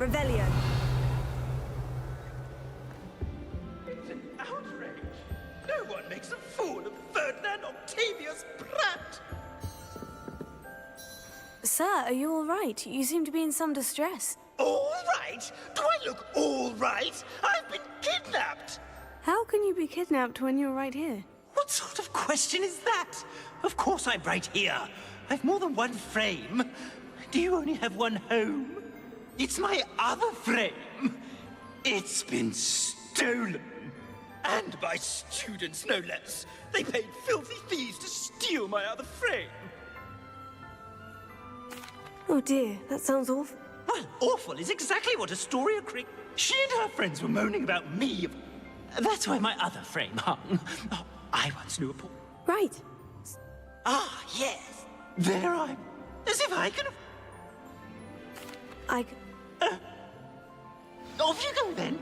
Revelio. It's an outrage. No one makes a fool of Ferdinand Octavius Pratt. Sir, are you all right? You seem to be in some distress. All right? Do I look all right? I've been kidnapped. How can you be kidnapped when you're right here? What sort of question is that? Of course I'm right here. I've more than one frame. Do you only have one home? It's my other frame. It's been stolen. And by students, no less. They paid filthy thieves to steal my other frame. Oh dear, that sounds awful. Well, awful is exactly what Astoria Crick... She and her friends were moaning about me. That's why my other frame hung. Oh, I once knew a poor... Right. Ah, yes. There I'm... As if I could have... Off you go, then.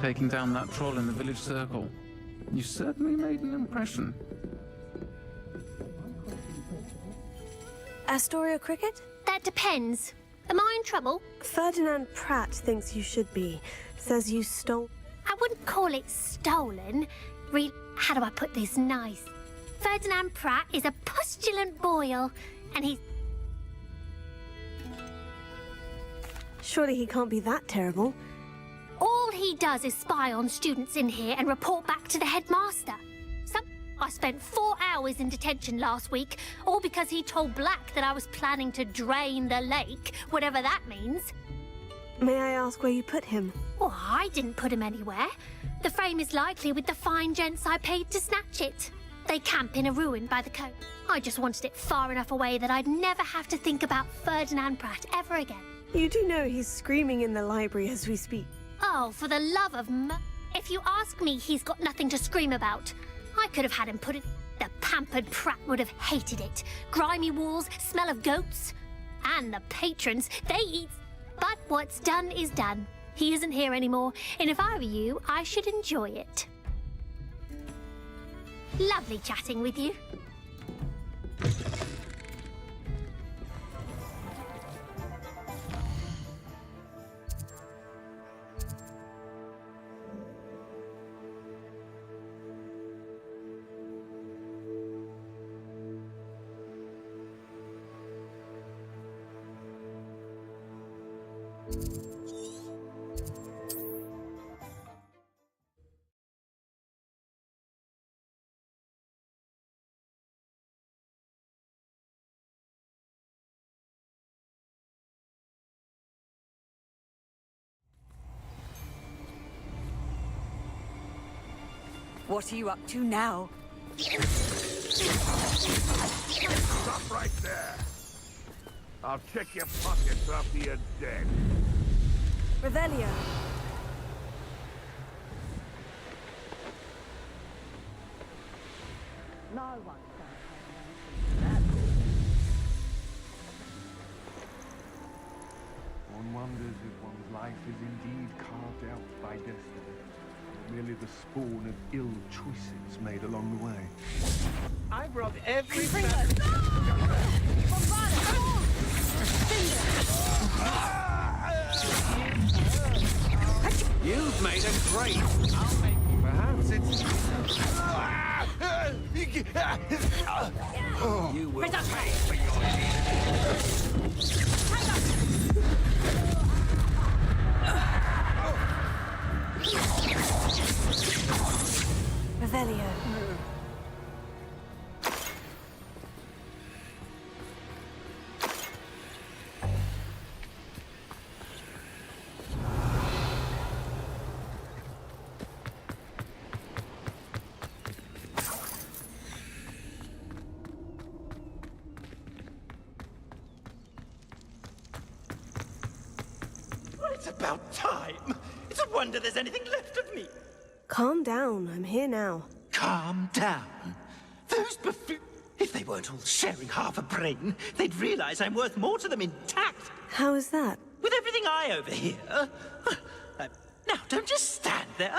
Taking down that troll in the village circle. You certainly made an impression. Astoria Cricket? That depends. Am I in trouble? Ferdinand Pratt thinks you should be. Says you stole... I wouldn't call it stolen. How do I put this nice? Ferdinand Pratt is a postulant boil, and he's... Surely he can't be that terrible. All he does is spy on students in here and report back to the headmaster. I spent 4 hours in detention last week, all because he told Black that I was planning to drain the lake, whatever that means. May I ask where you put him? Well, I didn't put him anywhere. The frame is likely with the fine gents I paid to snatch it. They camp in a ruin by the coast. I just wanted it far enough away that I'd never have to think about Ferdinand Pratt ever again. You do know he's screaming in the library as we speak. Oh, for the love of If you ask me, he's got nothing to scream about. I could have had him put it... The pampered Pratt would have hated it. Grimy walls, smell of goats. And the patrons, they eat... But what's done is done. He isn't here anymore, and if I were you, I should enjoy it. Lovely chatting with you. What are you up to now? Stop right there! I'll check your pockets after you're dead. Revelio. No one can. One wonders if one's life is indeed carved out by destiny, or merely the spawn of ill choices made along the way. I've robbed every... You've made a great... Perhaps it's... You will pay for Revelio. it's about time. It's a wonder there's anything left of me. Calm down, I'm here now. Calm down. Those buffoons, if they weren't all sharing half a brain, they'd realize I'm worth more to them intact. How is that? With everything I overhear. Now, don't just stand there.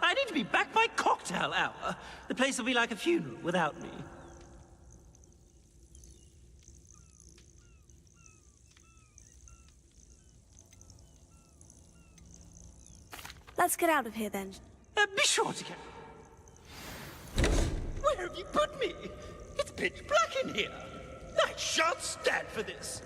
I need to be back by cocktail hour. The place will be like a funeral without me. Let's get out of here then. Be sure to get... Where have you put me? It's pitch black in here. I shan't stand for this.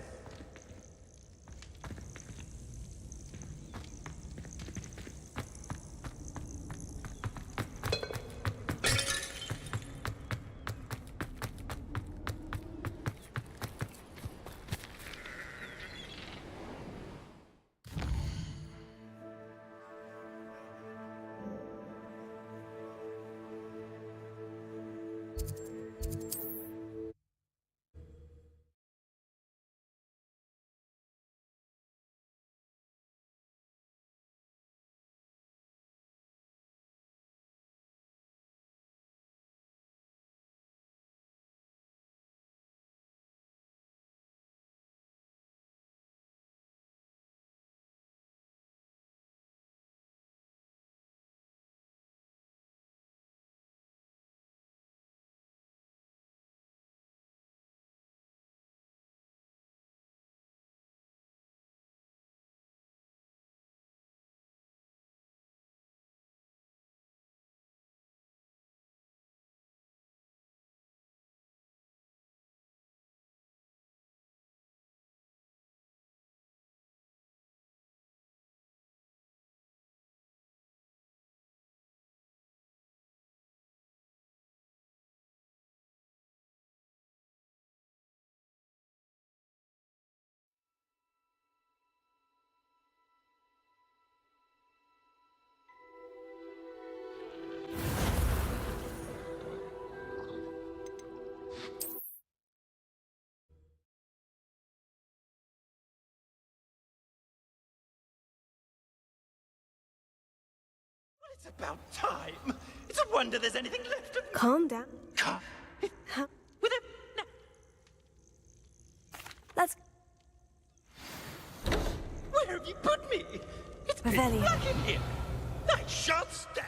It's about time. It's a wonder there's anything left of me. Calm down. Calm. How? With a... No. Let's... Where have you put me? It's pitch Revelio. black in here. I shan't stand.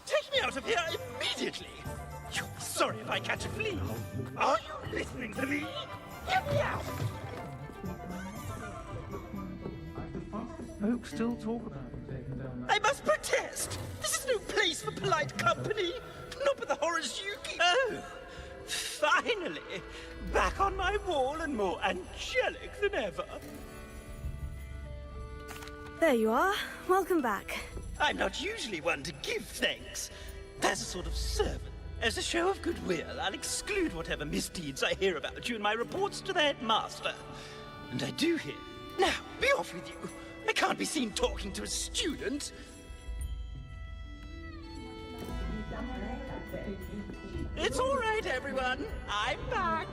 Take me out of here immediately! You'll be sorry if I catch a flea. Are you listening to me? Get me out! Folks still talk about him taking down that. I must protest! This is no place for polite company. Not with the Horace Yuki. Oh, finally! Back on my wall and more angelic than ever. There you are. Welcome back. I'm not usually one to give thanks. As a sort of servant, as a show of goodwill, I'll exclude whatever misdeeds I hear about you in my reports to the headmaster. And I do hear. Now, be off with you. I can't be seen talking to a student. It's all right, everyone. I'm back.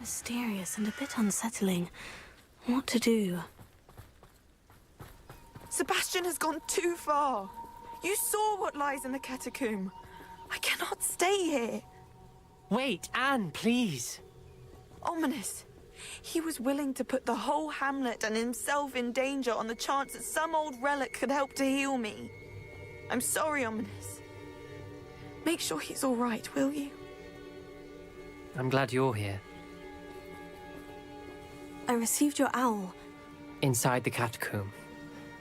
Mysterious and a bit unsettling. What to do? Sebastian has gone too far. You saw what lies in the catacomb. I cannot stay here. Wait, Anne, please. Ominous. He was willing to put the whole hamlet and himself in danger on the chance that some old relic could help to heal me. I'm sorry, Ominous. Make sure he's all right, will you? I'm glad you're here. I received your owl. Inside the catacomb.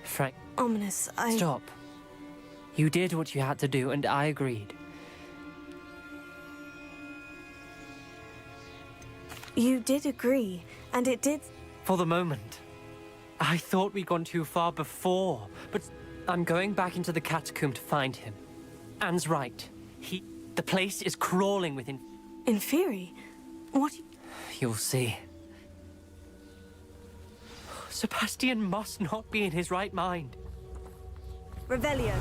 Frank, Ominous, stop. You did what you had to do, and I agreed. You did agree, and it did... For the moment. I thought we'd gone too far before, but I'm going back into the catacomb to find him. Anne's right. The place is crawling with In Fury? What... You'll see. Sebastian must not be in his right mind. Revelio.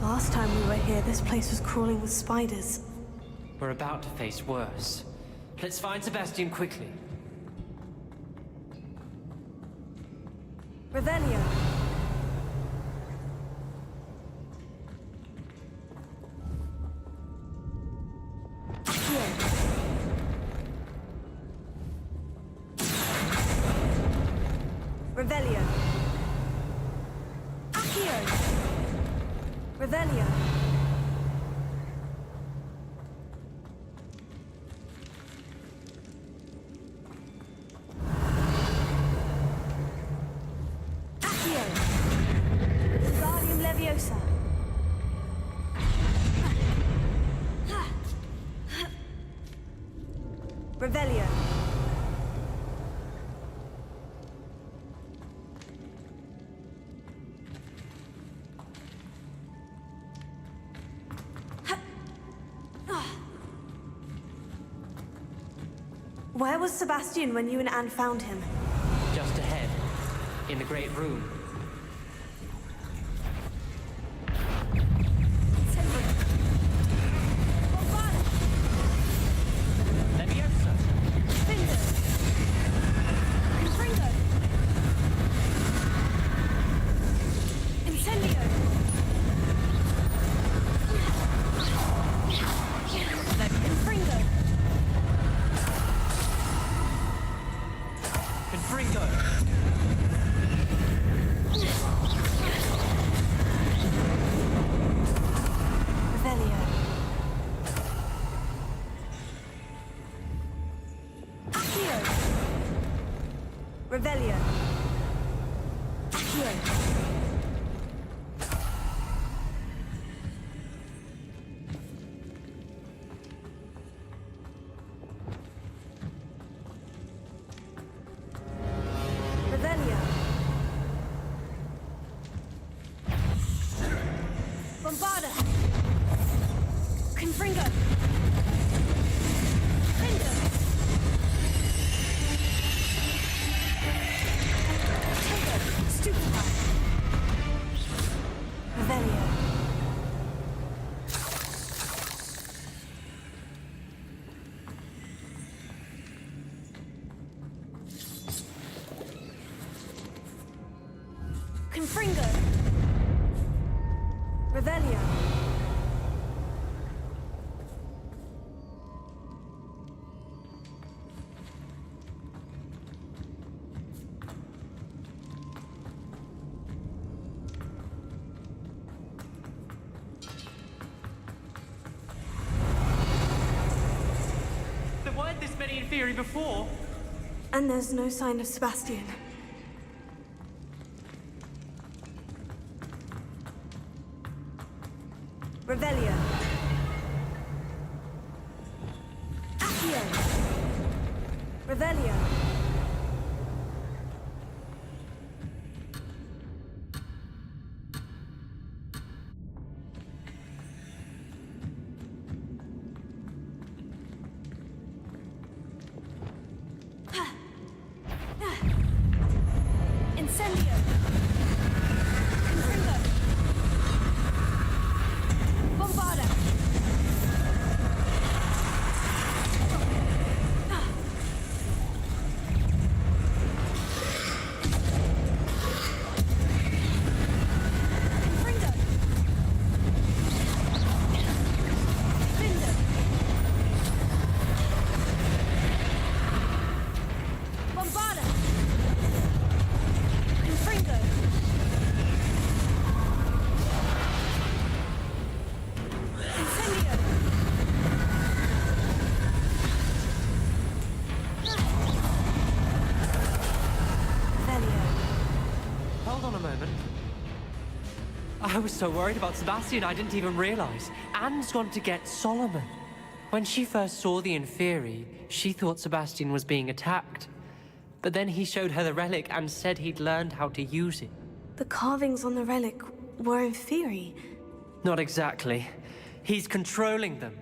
Last time we were here, this place was crawling with spiders. We're about to face worse. Let's find Sebastian quickly. Revelio. Revelio. Accio. Revelio. Accio. Wingardium Leviosa. Revelio. Where was Sebastian when you and Anne found him? Just ahead, in the great room. Leviosa! Incendio! Infringo! Confringo! Revelio. Accio. Revelio. Accio. Revelio. Bombarda. Confringo. Confringo. Tego. Stupefy. Revelio. Confringo. Revelio. any inferi before. And there's no sign of Sebastian. Revelio. Accio. Revelio. Incendio. Confringo. Bombarda. Confringo. Findo. Bombarda. Confringo. Incendio. Velio. Hold on a moment. I was so worried about Sebastian, I didn't even realize. Anne's gone to get Solomon. When she first saw the inferi, she thought Sebastian was being attacked. But then he showed her the relic and said he'd learned how to use it. The carvings on the relic were in theory. Not exactly. He's controlling them.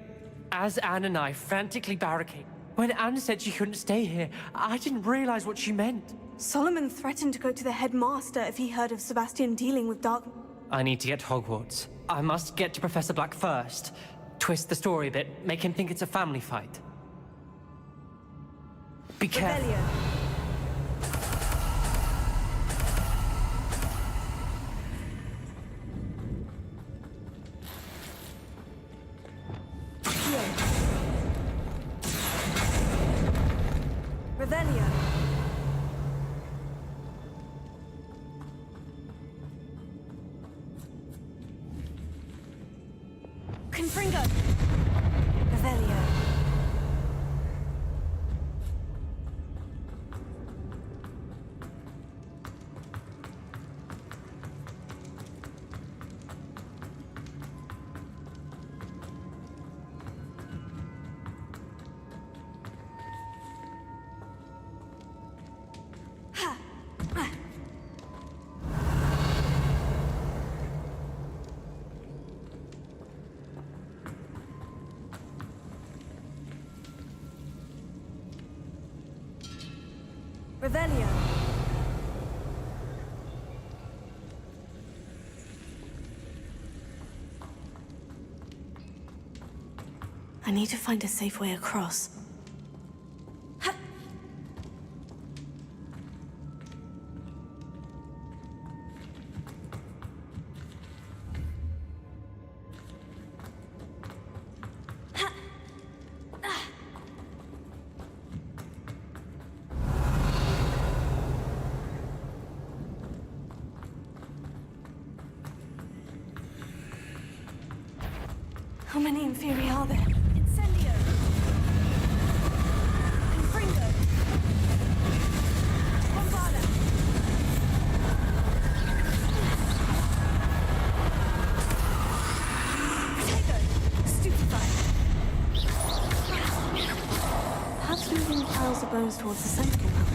As Anne and I frantically barricade. When Anne said she couldn't stay here, I didn't realize what she meant. Solomon threatened to go to the headmaster if he heard of Sebastian dealing with dark... I need to get to Hogwarts. I must get to Professor Black first. Twist the story a bit, make him think it's a family fight. Be careful. Revelio. Accio. Revelio. Confringo. Revelio. Revelio. I need to find a safe way across. Ha! Ha! Ah! How many inferi are there? Incendio. Confringo. Bombarda. Protego. Stupefy. Perhaps moving piles of bones towards the center will help.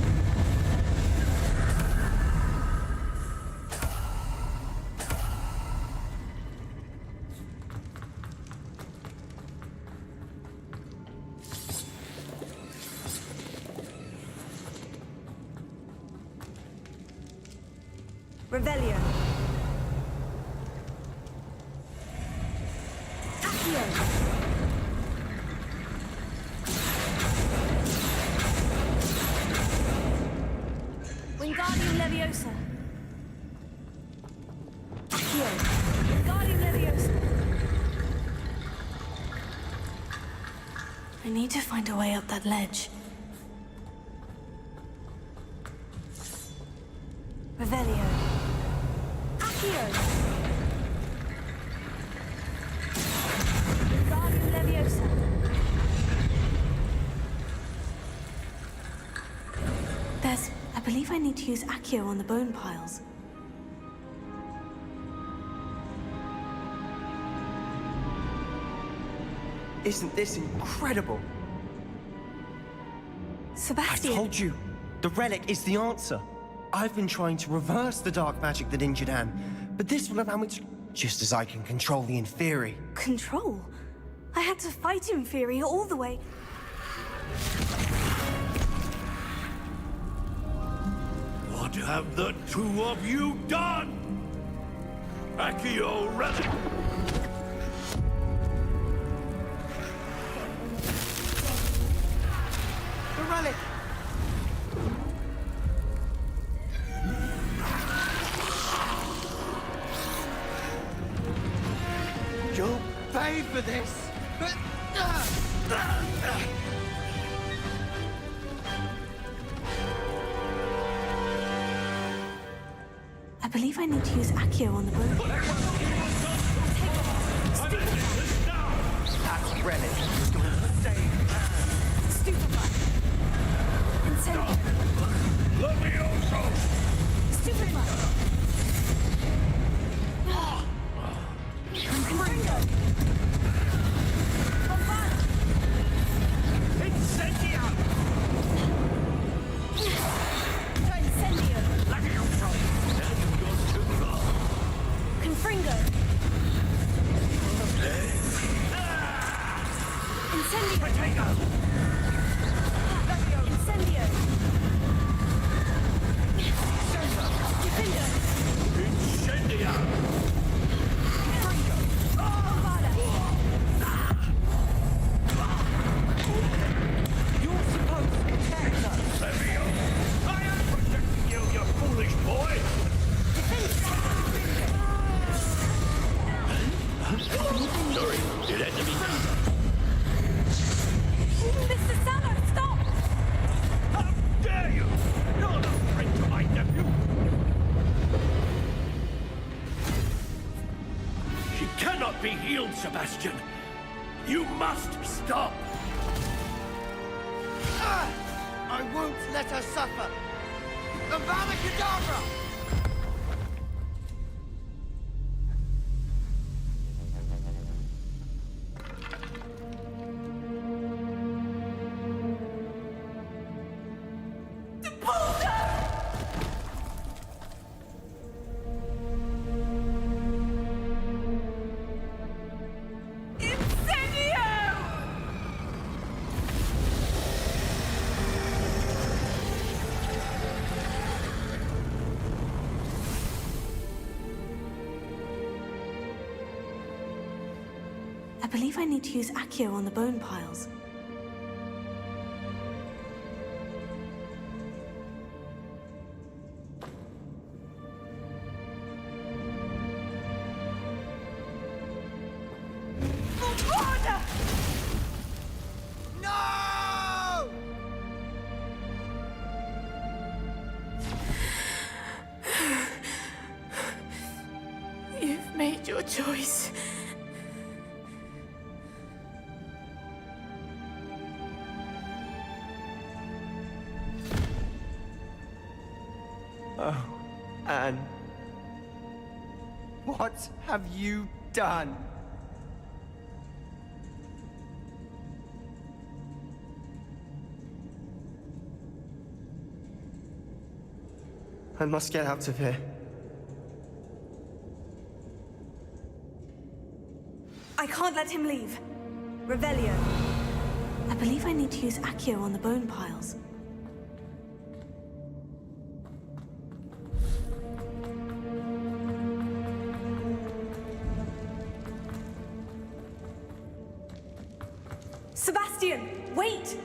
Revelio. Accio. Wingardium Leviosa. Accio. Wingardium Leviosa. I need to find a way up that ledge. Revelio. Accio. Wingardium Leviosa. believe I need to use Accio on the bone piles. Isn't this incredible? Sebastian! I told you, the relic is the answer. I've been trying to reverse the dark magic that injured Anne, but this will allow me to... Just as I can control the Inferi. Control? I had to fight Inferi all the way. What have the two of you done? Accio relic! The relic! You'll pay for this! I believe I need to use Accio on the bone. That relic is going to save Stupefy! Incendio! Levioso! Stupefy! Confringo! Bombard! Incendio! Incendio! Levioso! That goes too far. Confringo! Incendio! Potato! Incendio! Defender! Incendio! Bombarda! You're supposed to protect us! Levio! I am protecting you, you foolish boy! Sorry, did enemy... Mr. Salah, stop! How dare you! You're no friend to my nephew! She cannot be healed, Sebastian! You must stop! I won't let her suffer! Avada Kedavra! I believe I need to use Accio on the bone piles. No! You've made your choice. Oh, Anne. What have you done? I must get out of here. I can't let him leave. Revelio. I believe I need to use Accio on the bone piles. Sebastian, wait!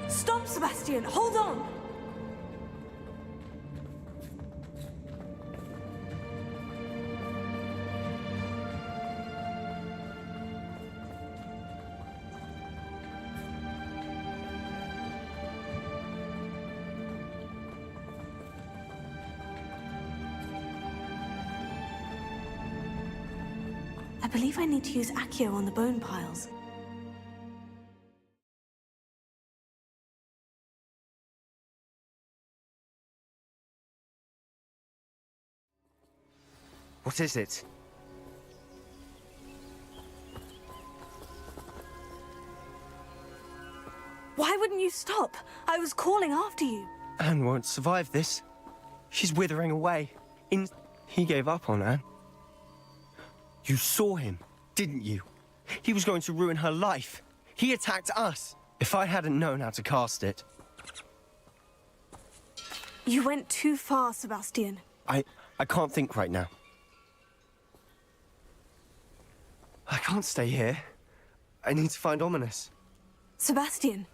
Stop, Sebastian! Hold on! I believe I need to use Accio on the bone piles. What is it? Why wouldn't you stop? I was calling after you. Anne won't survive this. She's withering away. He gave up on Anne. You saw him, didn't you? He was going to ruin her life. He attacked us. If I hadn't known how to cast it... You went too far, Sebastian. I can't think right now. I can't stay here. I need to find Ominous. Sebastian.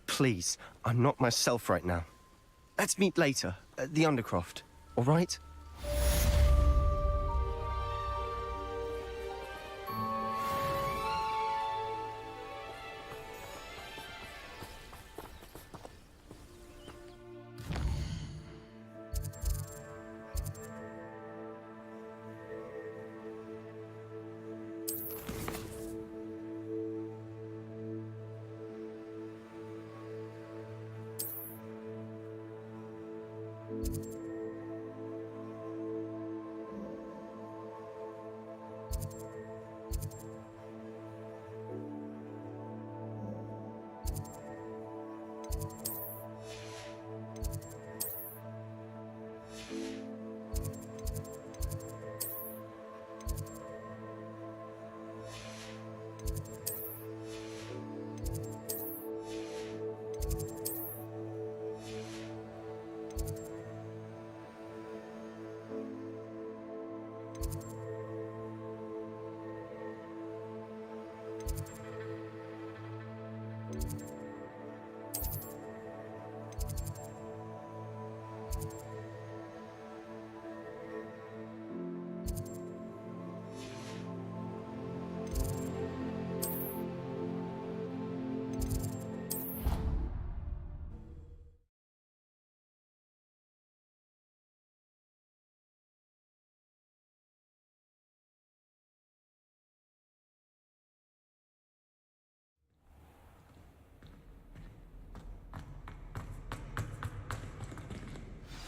Please, I'm not myself right now. Let's meet later, at the Undercroft, all right?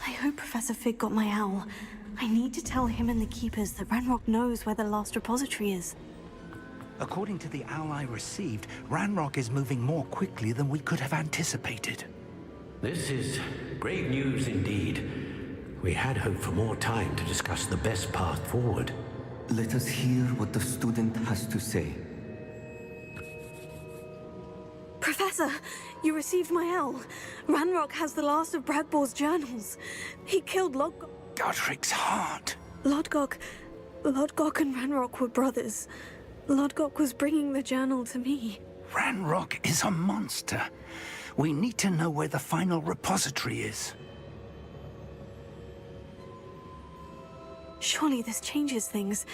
I hope Professor Fig got my owl. I need to tell him and the keepers that Ranrock knows where the last repository is. According to the owl I received, Ranrock is moving more quickly than we could have anticipated. This is great news indeed. We had hoped for more time to discuss the best path forward. Let us hear what the student has to say. Professor, you received my owl. Ranrock has the last of Bradbor's journals. He killed Godric's heart. Lodgok and Ranrock were brothers. Lodgok was bringing the journal to me. Ranrock is a monster. We need to know where the final repository is. Surely this changes things.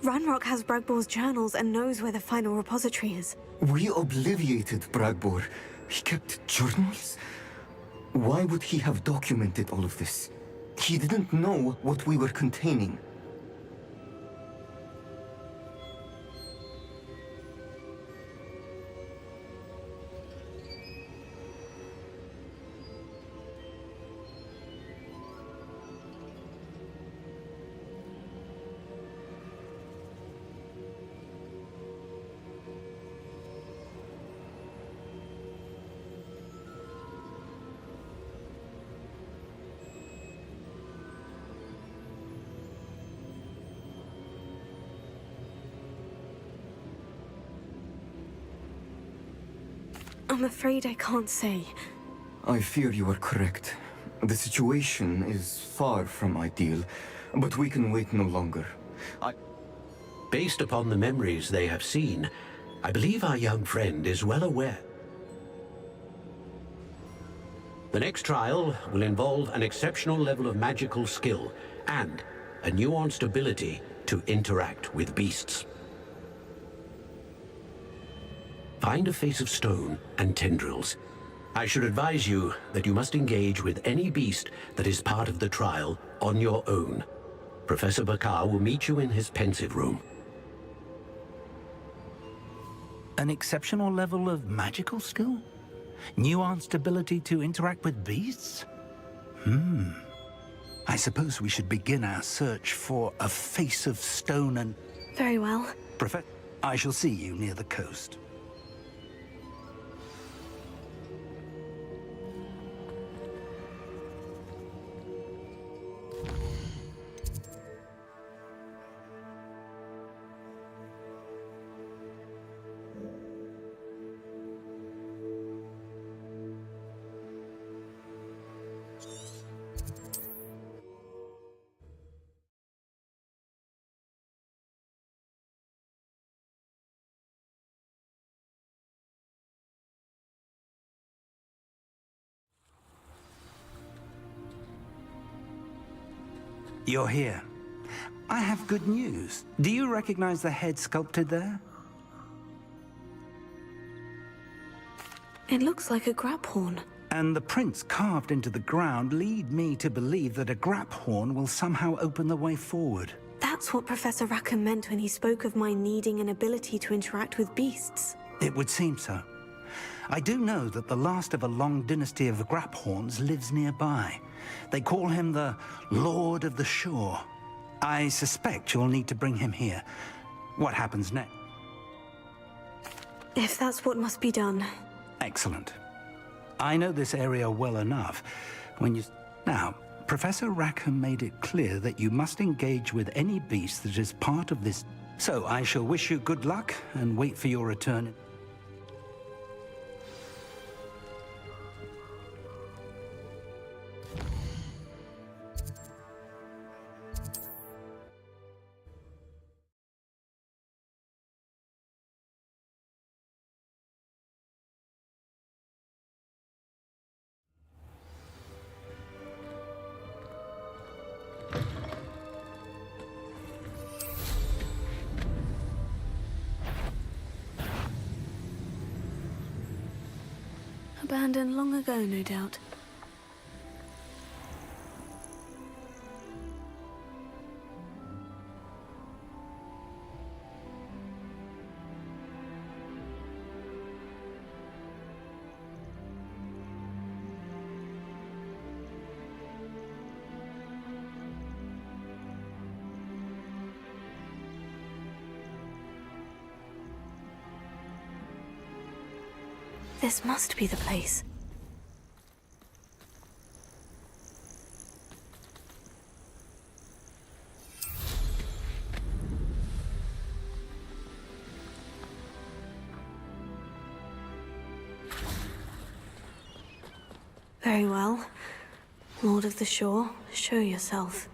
Ranrock has Bradbor's journals and knows where the final repository is. We obliviated Bradbor. He kept journals? Why would he have documented all of this? He didn't know what we were containing. I'm afraid I can't say. I fear you are correct. The situation is far from ideal, but we can wait no longer. Based upon the memories they have seen, I believe our young friend is well aware. The next trial will involve an exceptional level of magical skill and a nuanced ability to interact with beasts. Find a face of stone and tendrils. I should advise you that you must engage with any beast that is part of the trial on your own. Professor Bakar will meet you in his pensive room. An exceptional level of magical skill? Nuanced ability to interact with beasts? I suppose we should begin our search for a face of stone and... Very well. Professor, I shall see you near the coast. You're here. I have good news. Do you recognize the head sculpted there? It looks like a grab horn. And the prints carved into the ground lead me to believe that a grap horn will somehow open the way forward. That's what Professor Rackham meant when he spoke of my needing an ability to interact with beasts. It would seem so. I do know that the last of a long dynasty of grap horns lives nearby. They call him the Lord of the Shore. I suspect you'll need to bring him here. What happens next? If that's what must be done. Excellent. I know this area well enough. Now, Professor Rackham made it clear that you must engage with any beast that is part of this. So I shall wish you good luck and wait for your return. Abandoned long ago, no doubt. This must be the place. Very well. Lord of the Shore, show yourself.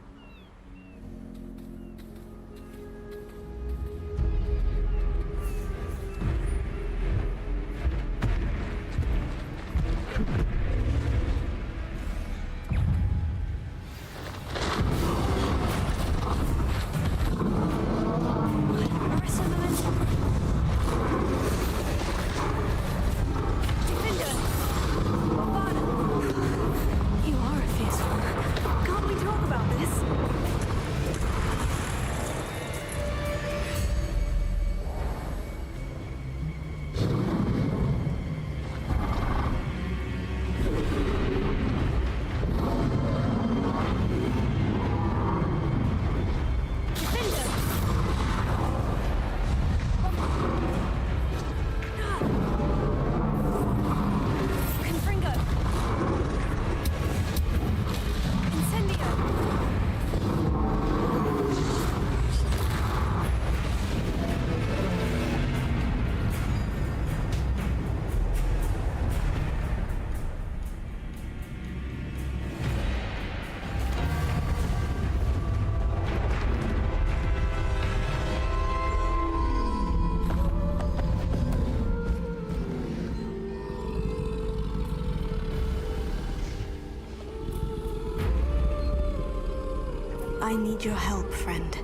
I need your help, friend.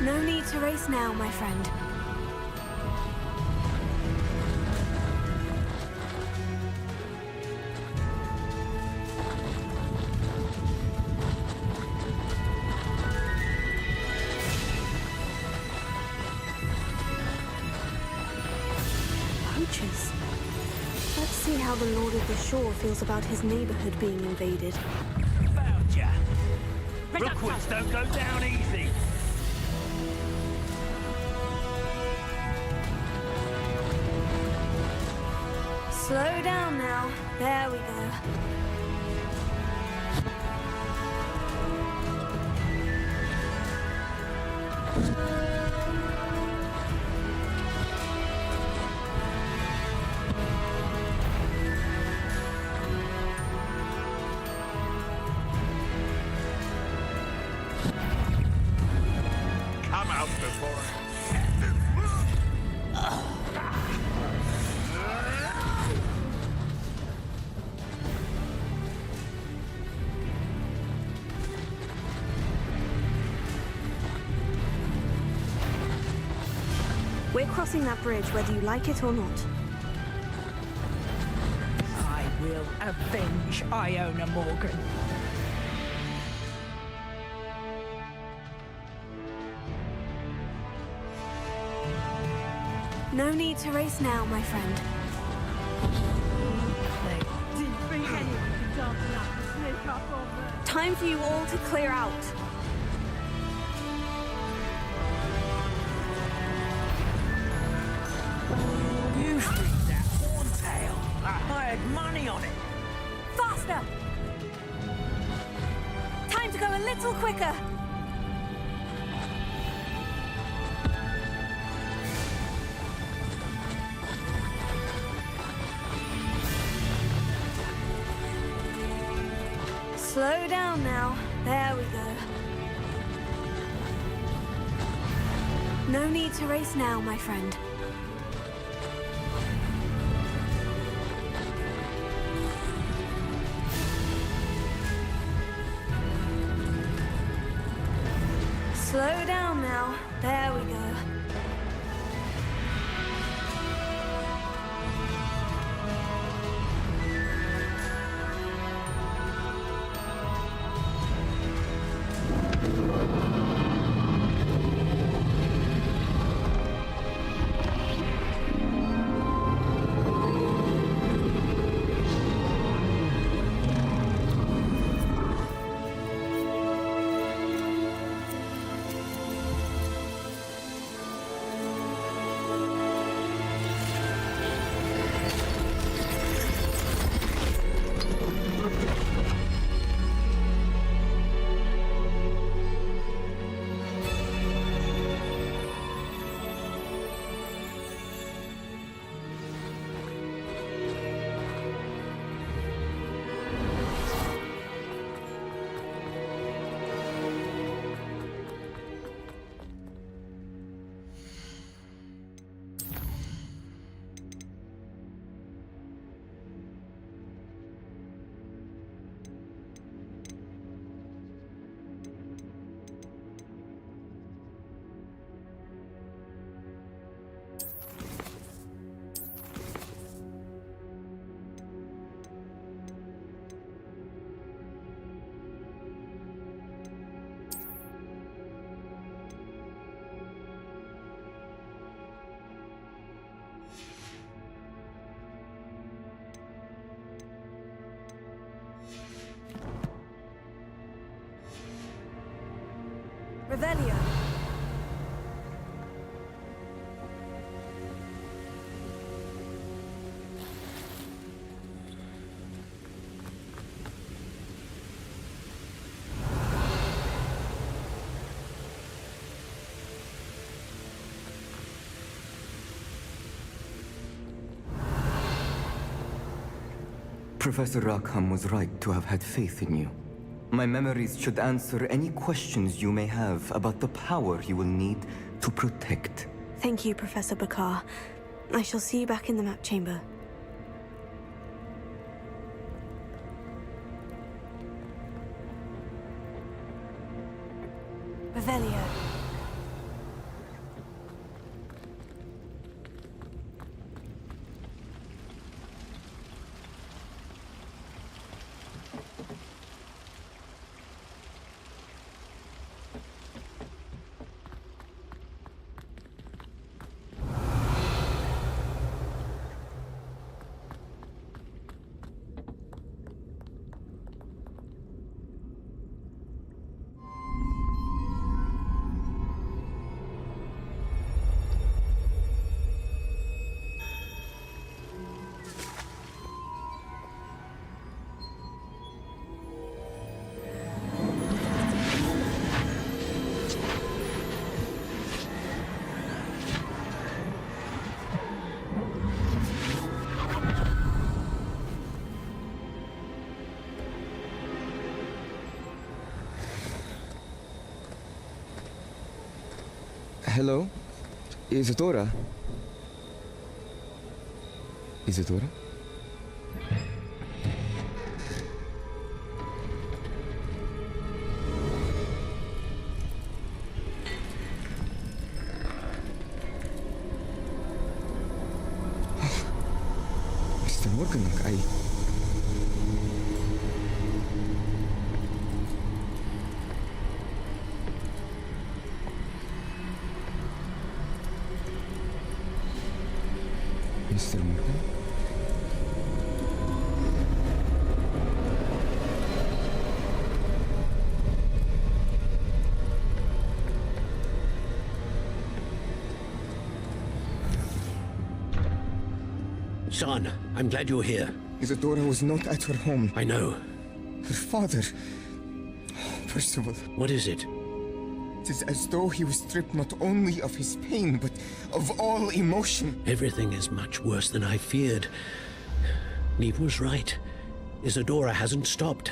No need to race now, my friend. Poachers. Let's see how the Lord of the Shore feels about his neighborhood being invaded. Found ya! Rookwoods don't go down easy! Slow down now. There we go. Come out before We're crossing that bridge whether you like it or not. I will avenge Iona Morgan. No need to race now, my friend. Didn't think anyone could dance enough to sneak up on them. Time for you all to clear out. You freaked that horntail. I had money on it. Faster! Time to go a little quicker. Slow down now. There we go. No need to race now, my friend. Slow down now. There we go. Revelio. Professor Rackham was right to have had faith in you. My memories should answer any questions you may have about the power you will need to protect. Thank you, Professor Bakar. I shall see you back in the map chamber. Revelio. Hello? Isadora? Isadora? Mr. Morgan, Mr. Morgan? Son, I'm glad you're here. Isadora was not at her home. I know. Her father... Percival. What is it? It is as though he was stripped not only of his pain, but of all emotion. Everything is much worse than I feared. Neve was right. Isadora hasn't stopped.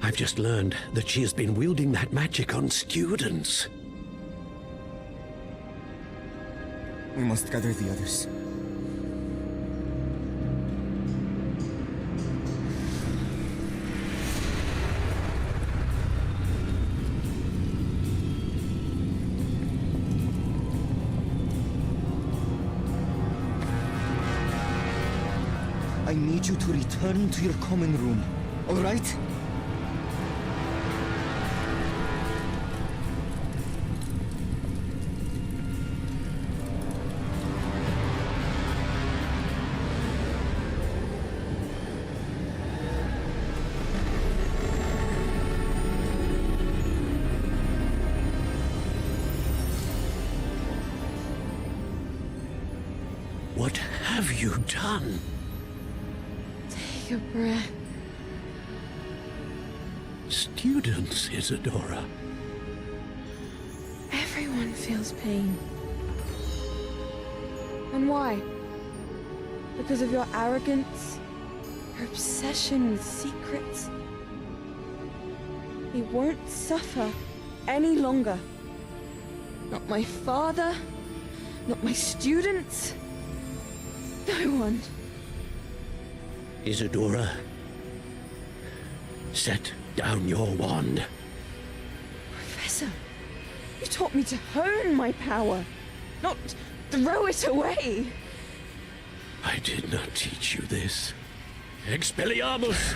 I've just learned that she has been wielding that magic on students. We must gather the others. I need you to return to your common room, all right? What have you done? Take a breath. Students, Isadora. Everyone feels pain. And why? Because of your arrogance? Your obsession with secrets? He won't suffer any longer. Not my father, not my students, no one. Isadora, set down your wand. Professor, you taught me to hone my power, not throw it away. I did not teach you this. Expelliarmus!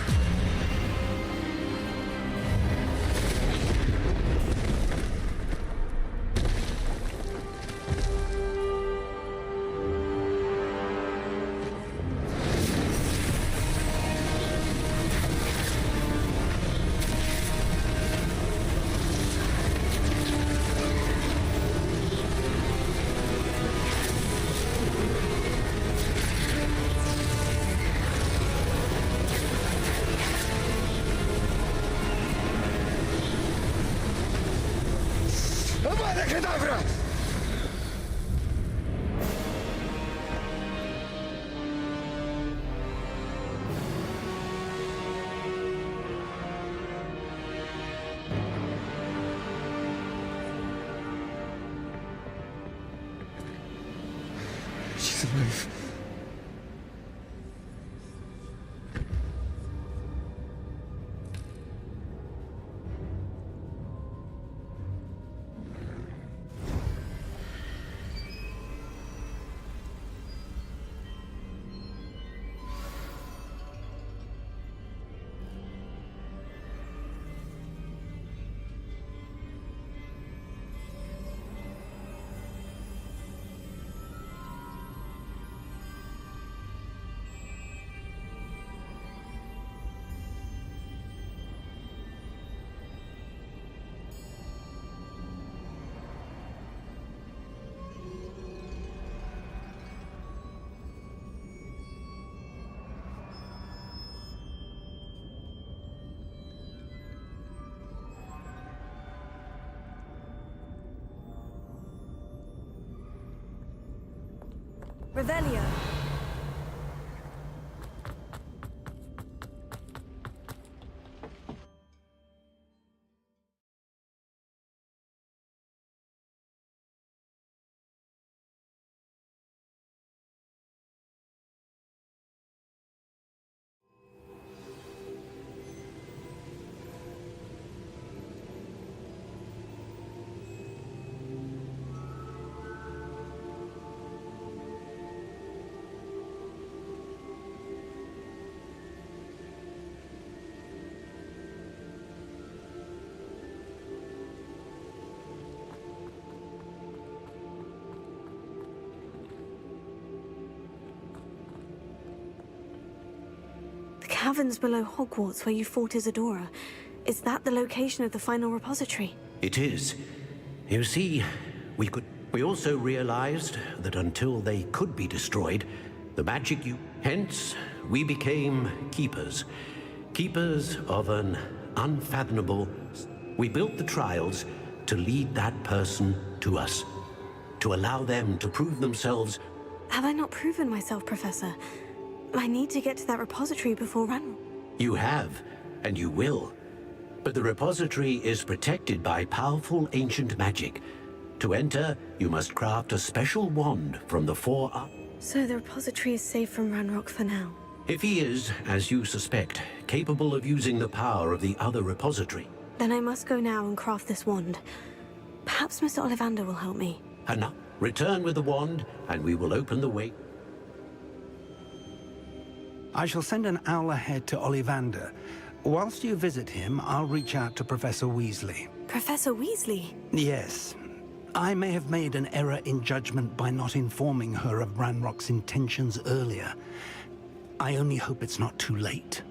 Abracadabra! She's alive. Revelio. The caverns below Hogwarts where you fought Isadora. Is that the location of the final repository? It is. You see, we also realized that until they could be destroyed, the magic hence, we became keepers. Keepers of an unfathomable... We built the trials to lead that person to us. To allow them to prove themselves... Have I not proven myself, Professor? I need to get to that repository before Ranrock. You have, and you will. But the repository is protected by powerful ancient magic. To enter, you must craft a special wand from the four... So the repository is safe from Ranrock for now? If he is, as you suspect, capable of using the power of the other repository... Then I must go now and craft this wand. Perhaps Mr. Ollivander will help me. Enough. Return with the wand, and we will open the way. I shall send an owl ahead to Ollivander. Whilst you visit him, I'll reach out to Professor Weasley. Professor Weasley? Yes. I may have made an error in judgment by not informing her of Ranrock's intentions earlier. I only hope it's not too late.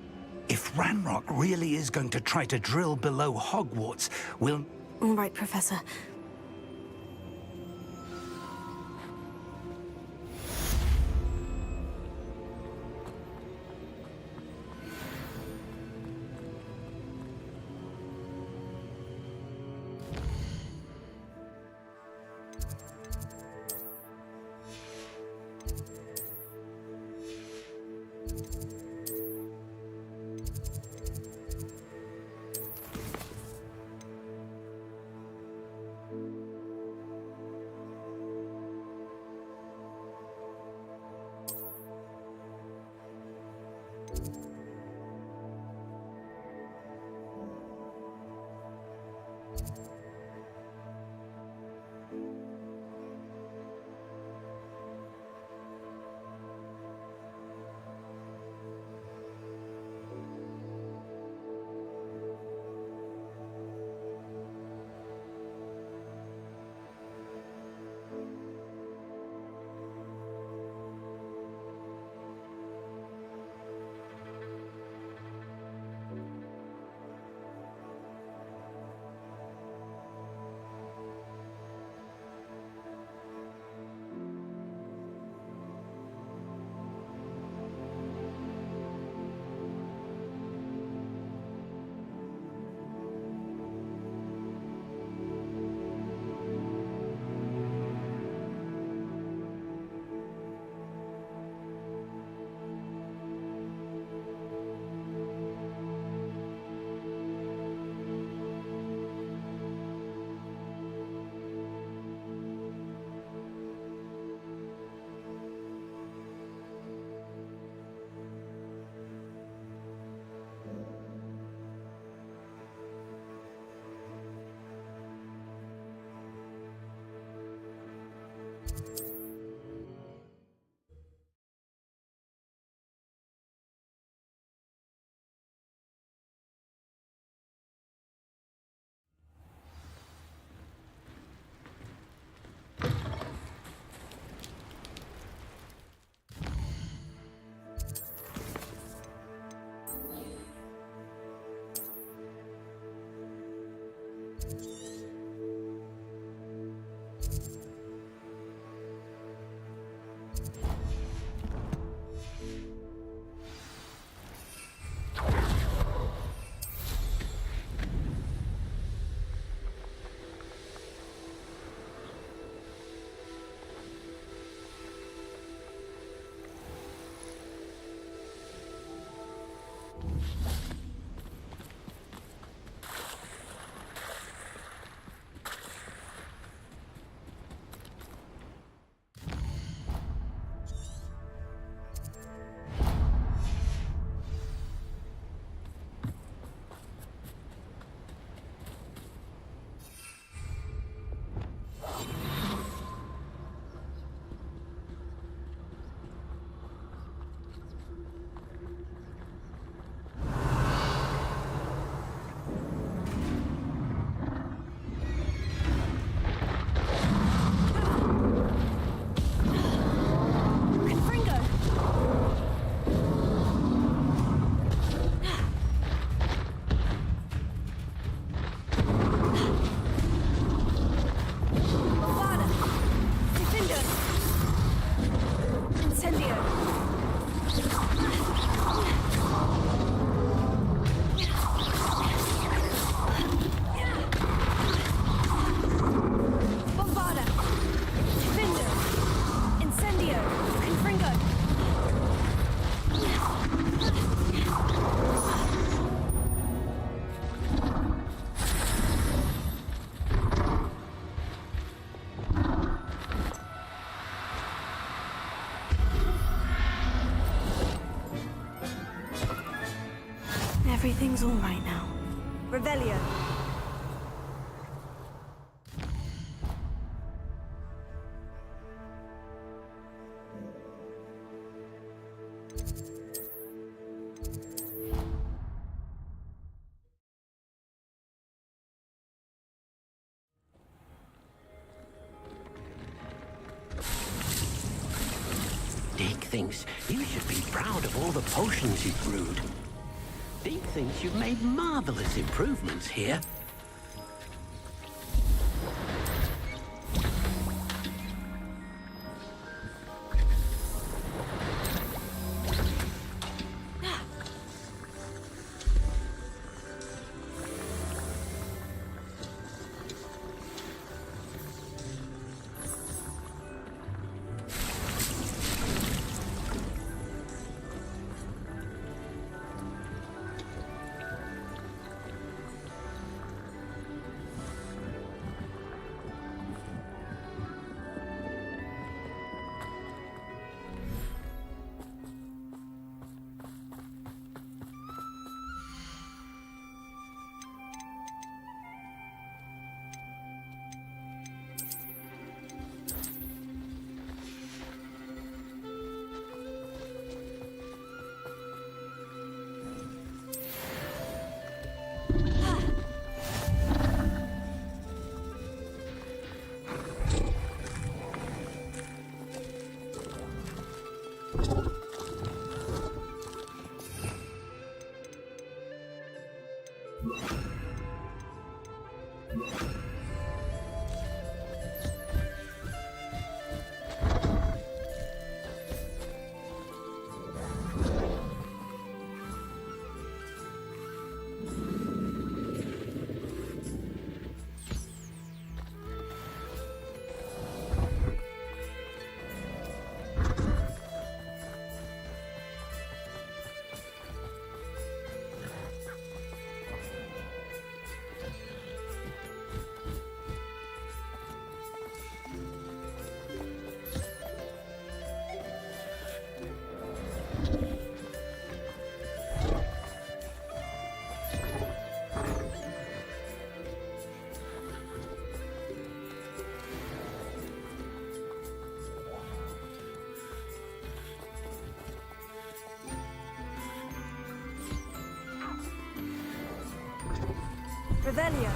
If Ranrock really is going to try to drill below Hogwarts, we'll... All right, Professor. Everything's all right now. Revelio. Dick thinks you should be proud of all the potions you've brewed. Dick thinks you've made marvelous improvements here. Revelio.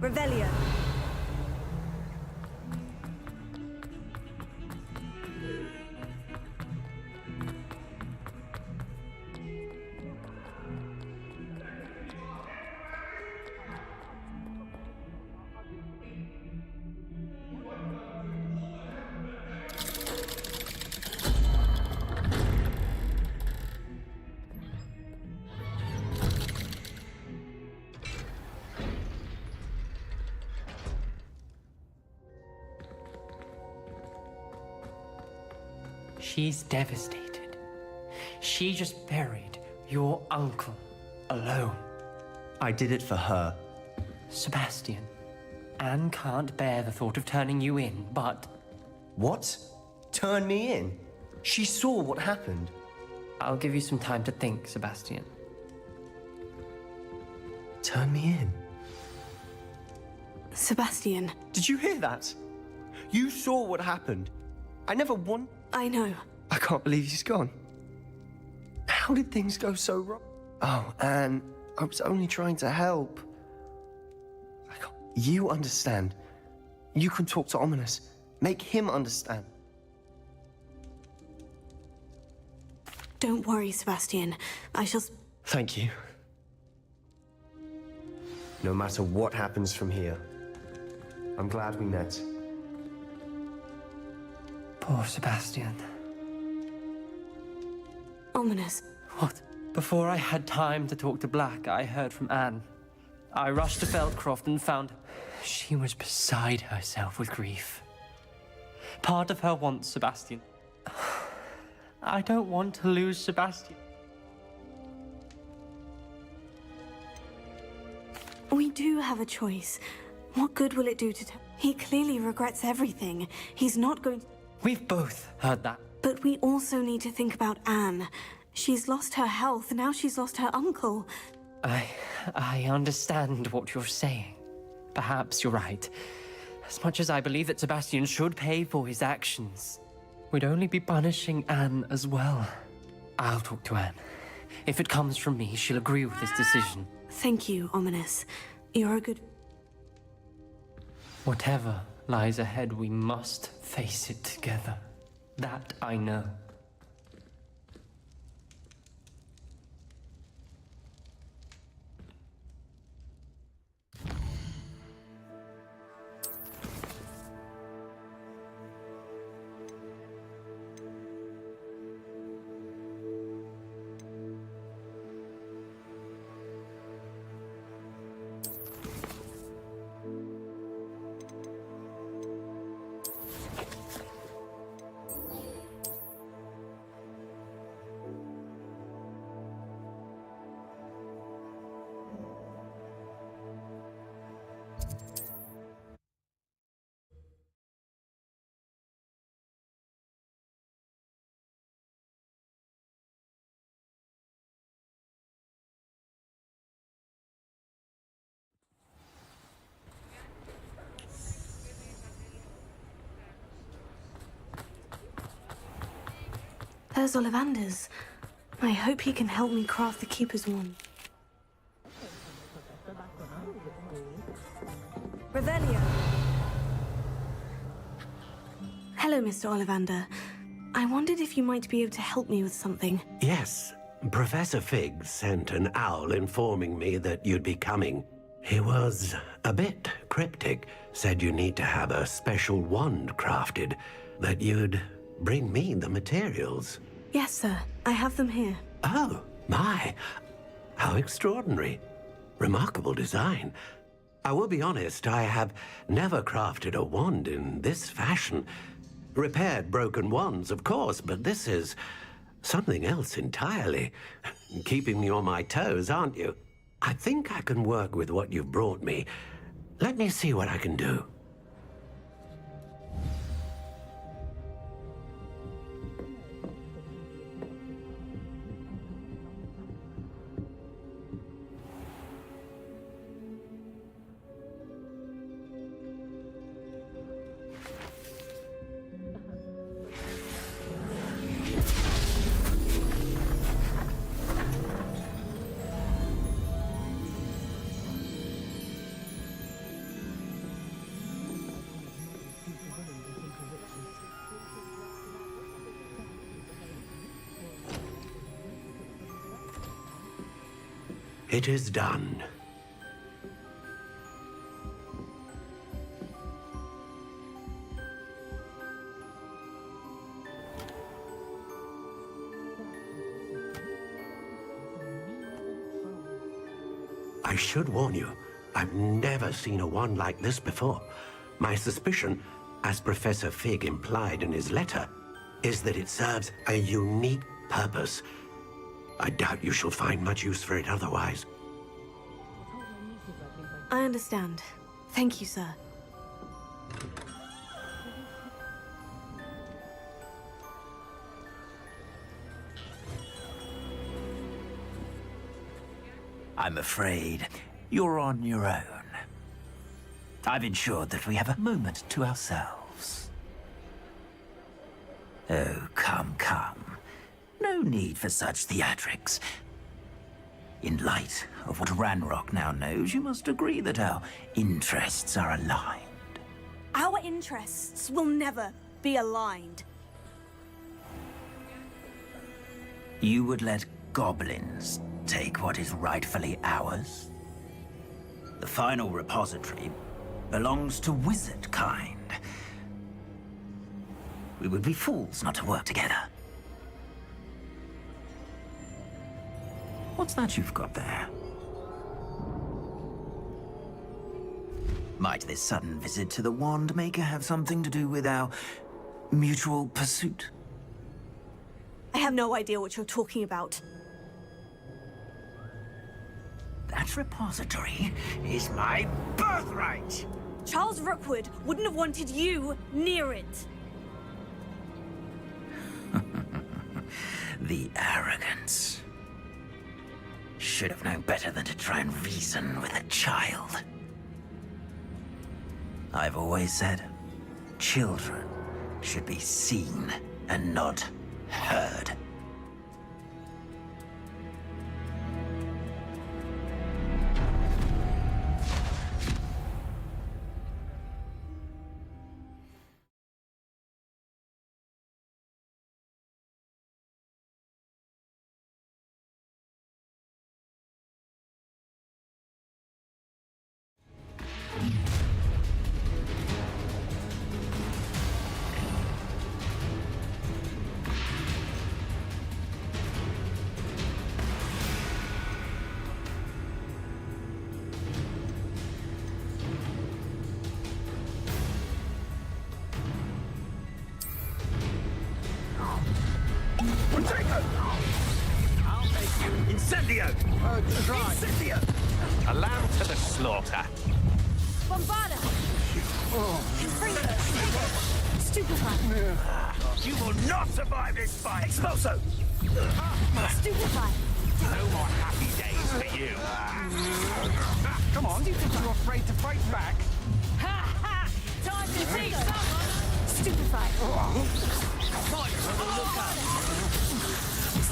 Revelio. She's devastated. She just buried your uncle alone. I did it for her. Sebastian, Anne can't bear the thought of turning you in, but... What? Turn me in? She saw what happened. I'll give you some time to think, Sebastian. Turn me in? Sebastian. Did you hear that? You saw what happened. I never want... I know. I can't believe he's gone. How did things go so wrong? Oh, Anne, I was only trying to help. You understand. You can talk to Ominous. Make him understand. Don't worry, Sebastian. I shall... Thank you. No matter what happens from here, I'm glad we met. Poor Sebastian. Ominous. What? Before I had time to talk to Black, I heard from Anne. I rushed to Feldcroft and found she was beside herself with grief. Part of her wants Sebastian. I don't want to lose Sebastian. We do have a choice. What good will it do to... He clearly regrets everything. He's not going to... We've both heard that. But we also need to think about Anne. She's lost her health, now she's lost her uncle. I understand what you're saying. Perhaps you're right. As much as I believe that Sebastian should pay for his actions, we'd only be punishing Anne as well. I'll talk to Anne. If it comes from me, she'll agree with this decision. Thank you, Ominous. You're a good... Whatever lies ahead, we must face it together. That I know. There's Ollivander's. I hope he can help me craft the Keeper's wand. Revelio. Hello, Mr. Ollivander. I wondered if you might be able to help me with something. Yes, Professor Fig sent an owl informing me that you'd be coming. He was a bit cryptic, said you need to have a special wand crafted, that you'd bring me the materials. Yes, sir. I have them here. Oh, my. How extraordinary. Remarkable design. I will be honest, I have never crafted a wand in this fashion. Repaired broken wands, of course, but this is something else entirely. Keeping me on my toes, aren't you? I think I can work with what you've brought me. Let me see what I can do. It is done. I should warn you, I've never seen a wand like this before. My suspicion, as Professor Fig implied in his letter, is that it serves a unique purpose. I doubt you shall find much use for it otherwise. I understand. Thank you, sir. I'm afraid you're on your own. I've ensured that we have a moment to ourselves. Oh, come, come. No need for such theatrics. In light of what Ranrock now knows, you must agree that our interests are aligned. Our interests will never be aligned. You would let goblins take what is rightfully ours? The final repository belongs to wizard kind. We would be fools not to work together. What's that you've got there? Might this sudden visit to the Wand Maker have something to do with our mutual pursuit? I have no idea what you're talking about. That repository is my birthright! Charles Rookwood wouldn't have wanted you near it. The arrogance. Should have known better than to try and reason with a child. I've always said, children should be seen and not heard. I'll make you Incendio! Incendio! A lamb to the slaughter. Bombarda! Freezer! Stupefy! You will not survive this fight! Expulso! Stupefy! No more happy days for you. Come on, you're afraid to fight back? Ha ha! Time to see someone! Stupefy! Fight for the lookout!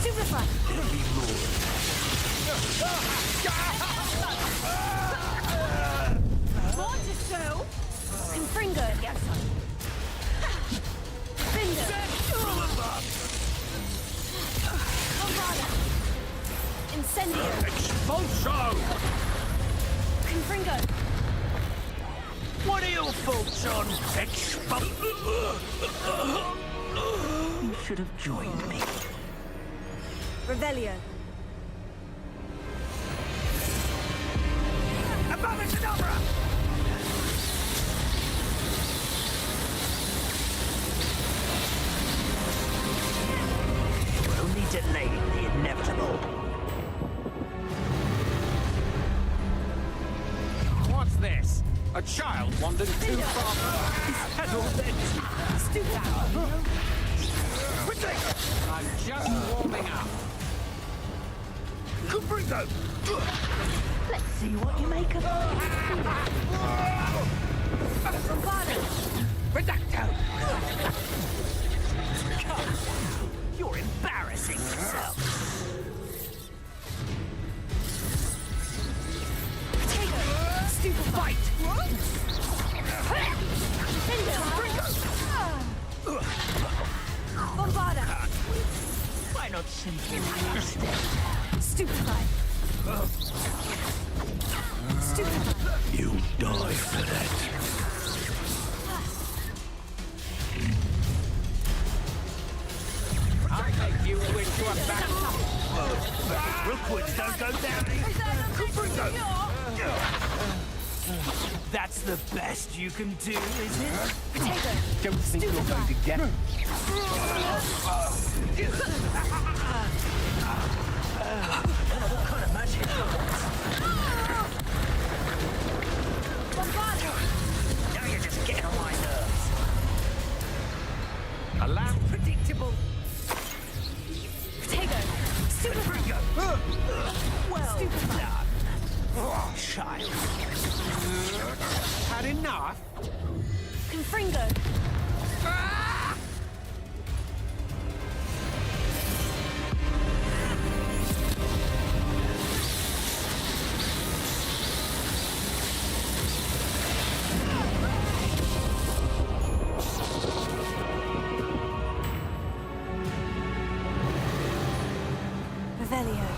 Stupefy! Mortiso! Confringo! Yes. Finger! Bombarda! Incendio! Expulso! Confringo! What are your thoughts on You should have joined me. Revelio! Above-and-Cadabra! We're only delaying the inevitable. What's this? A child wandered too far. His head all bent. Quickly! I'm just warming up. Confringo! Let's see what you make of it. Bombarda! Redacto! You're embarrassing yourself. Potato! Stupid fight! Bombarda! Why not simply understand? Stupefy! You die for that. I'll make you wish you were back. Rookwoods don't go down easy. That's the best you can do, is it? Don't think you're going to get it. What kind of magic? Now you're just getting on my nerves. A lamb predictable. Potato! Super Well done. Oh, child. Had enough? Confringo! Revelio.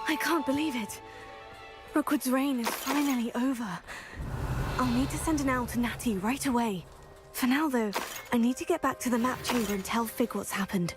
I can't believe it. Rookwood's reign is finally over. I'll need to send an owl to Natty right away. For now, though, I need to get back to the map chamber and tell Fig what's happened.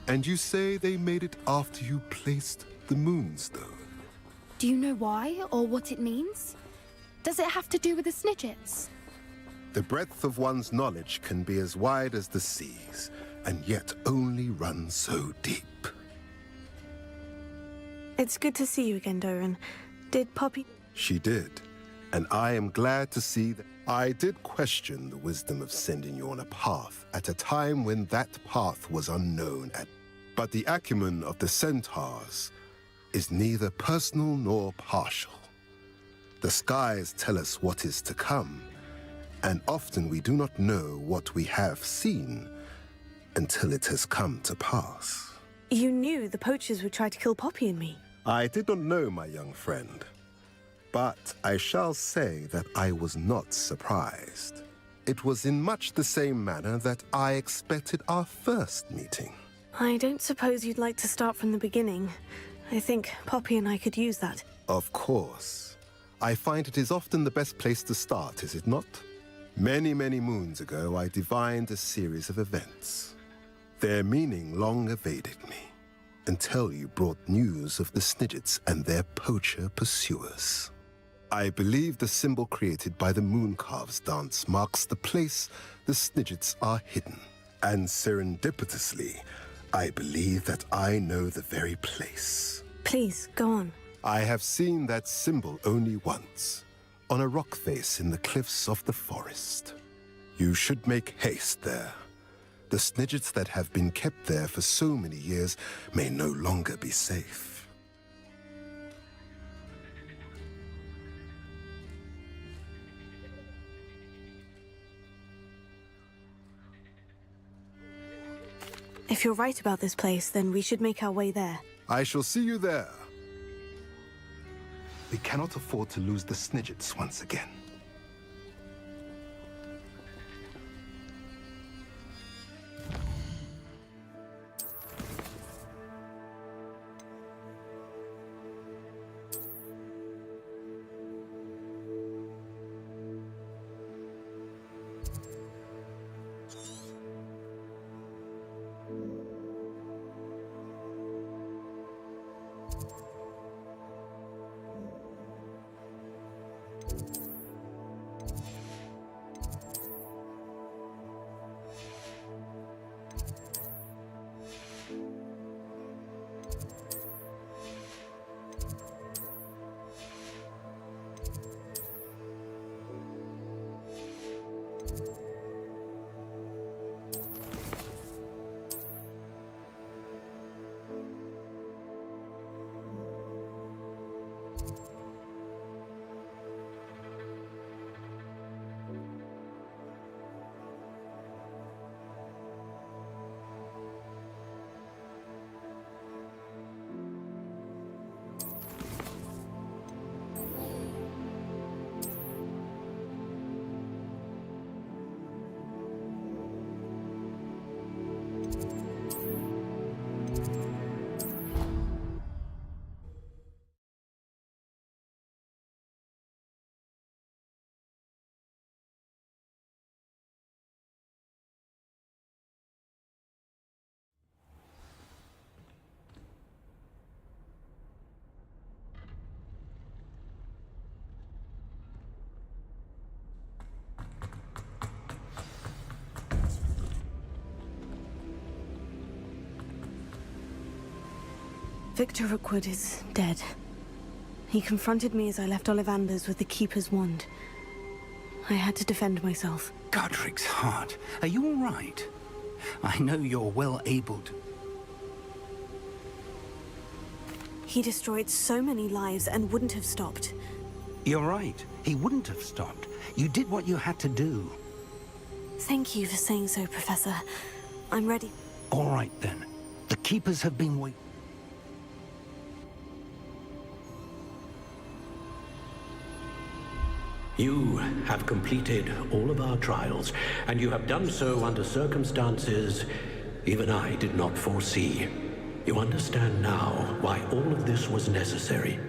And you say they made it after you placed the moonstone? Do you know why or what it means? Does it have to do with the Snidgets? The breadth of one's knowledge can be as wide as the seas, and yet only run so deep. It's good to see you again, Doran. Did Poppy... She did, and I am glad to see that I did question the wisdom of sending you on a path at a time when that path was unknown. But the acumen of the centaurs is neither personal nor partial. The skies tell us what is to come, and often we do not know what we have seen until it has come to pass. You knew the poachers would try to kill Poppy and me. I did not know, my young friend, but I shall say that I was not surprised. It was in much the same manner that I expected our first meeting. I don't suppose you'd like to start from the beginning. I think Poppy and I could use that. Of course. I find it is often the best place to start, is it not? Many, many moons ago, I divined a series of events. Their meaning long evaded me, until you brought news of the Snidgets and their poacher pursuers. I believe the symbol created by the Mooncalves dance marks the place the Snidgets are hidden. And serendipitously, I believe that I know the very place. Please, go on. I have seen that symbol only once, on a rock face in the cliffs of the forest. You should make haste there. The Snidgets that have been kept there for so many years may no longer be safe. If you're right about this place, then we should make our way there. I shall see you there. We cannot afford to lose the Snidgets once again. Victor Rookwood is dead. He confronted me as I left Ollivander's with the Keeper's wand. I had to defend myself. Godric's heart. Are you all right? I know you're well able to... He destroyed so many lives and wouldn't have stopped. You're right. He wouldn't have stopped. You did what you had to do. Thank you for saying so, Professor. I'm ready. All right, then. The Keepers have been waiting. You have completed all of our trials, and you have done so under circumstances even I did not foresee. You understand now why all of this was necessary.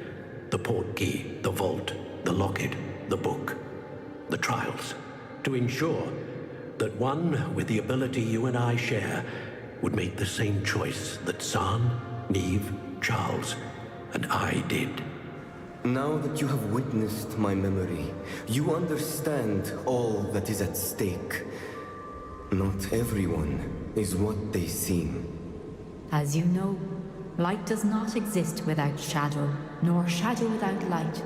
The portkey, the vault, the locket, the book, the trials. To ensure that one with the ability you and I share would make the same choice that San, Neve, Charles, and I did. Now that you have witnessed my memory, you understand all that is at stake. Not everyone is what they seem. As you know, light does not exist without shadow, nor shadow without light.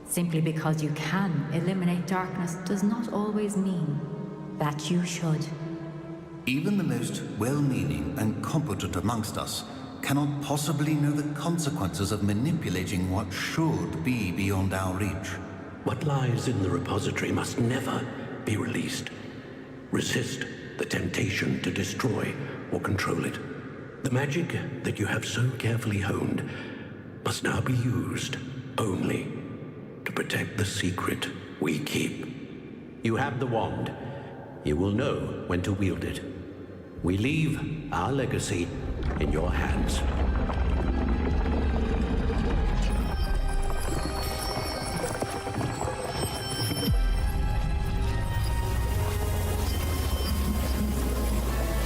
Simply because you can eliminate darkness does not always mean that you should. Even the most well-meaning and competent amongst us cannot possibly know the consequences of manipulating what should be beyond our reach. What lies in the repository must never be released. Resist the temptation to destroy or control it. The magic that you have so carefully honed must now be used only to protect the secret we keep. You have the wand. You will know when to wield it. We leave our legacy in your hands.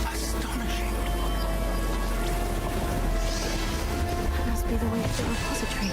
Astonishing. That must be the way to the repository.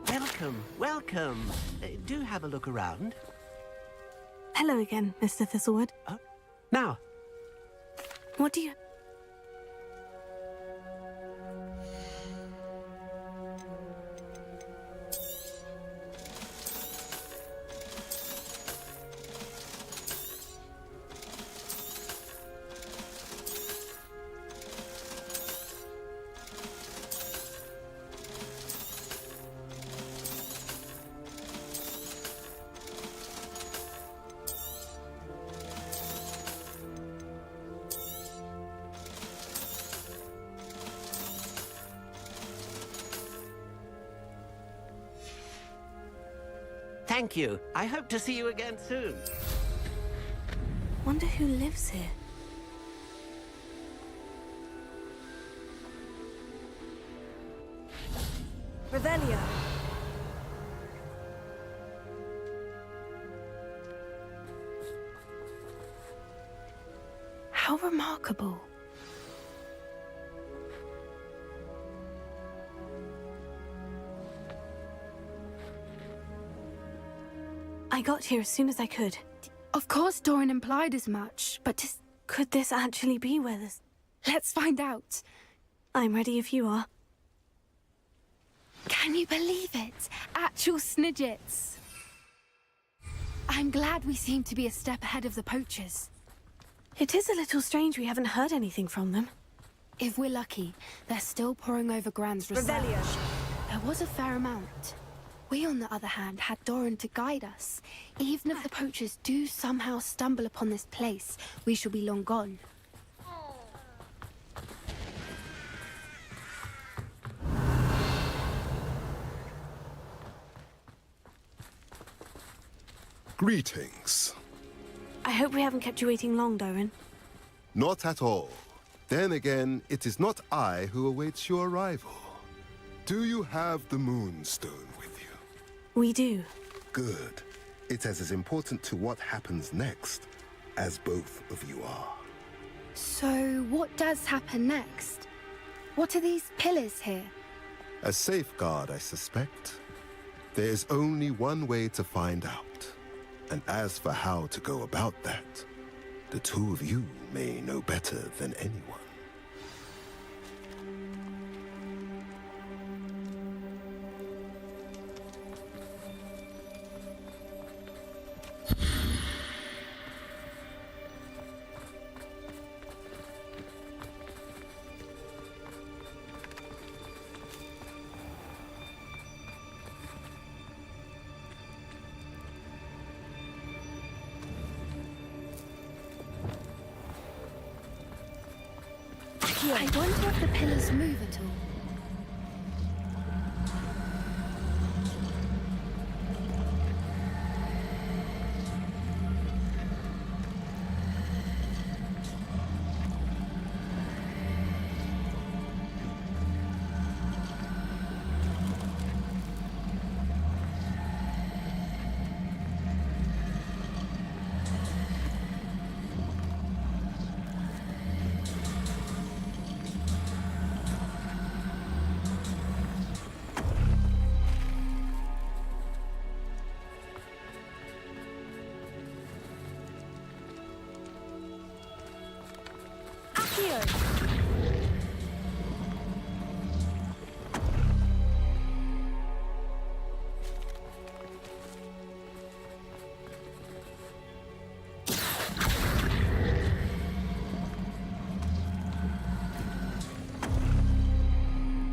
Welcome, welcome. Do have a look around. Hello again, Mr. Thistlewood. Now. What do you... Thank you. I hope to see you again soon. Wonder who lives here. Revelio. How remarkable. I got here as soon as I could. Of course Doran implied as much, but could this actually be where this... Let's find out. I'm ready if you are. Can you believe it? Actual snidgets. I'm glad we seem to be a step ahead of the poachers. It is a little strange we haven't heard anything from them. If we're lucky, they're still poring over Gran's research. Revelio. There was a fair amount. We, on the other hand, had Doran to guide us. Even if the poachers do somehow stumble upon this place, we shall be long gone. Greetings. I hope we haven't kept you waiting long, Doran. Not at all. Then again, it is not I who awaits your arrival. Do you have the Moonstone with you? We do. Good. It is as important to what happens next as both of you are. So, what does happen next? What are these pillars here? A safeguard, I suspect. There is only one way to find out. And as for how to go about that, the two of you may know better than anyone. I wonder if the pillars move at all.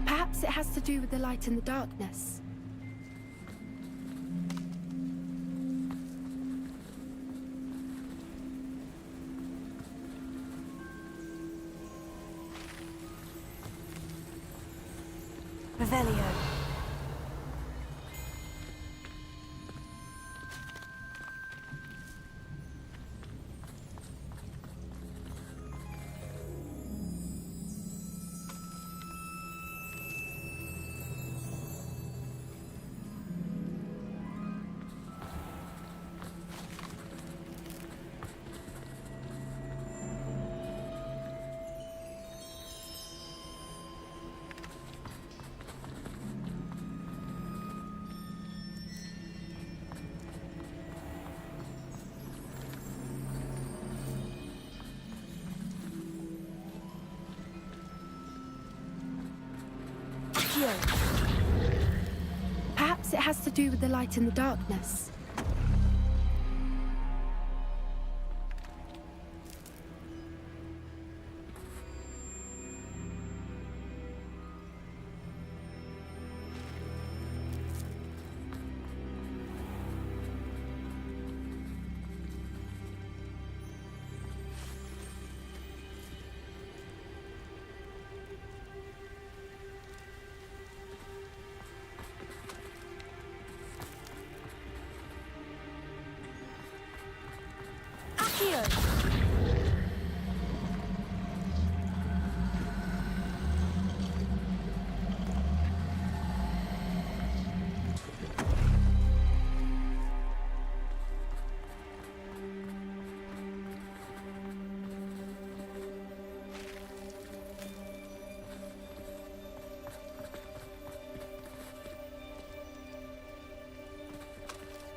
Perhaps it has to do with the light and the darkness. Revelio. Perhaps it has to do with the light and the darkness.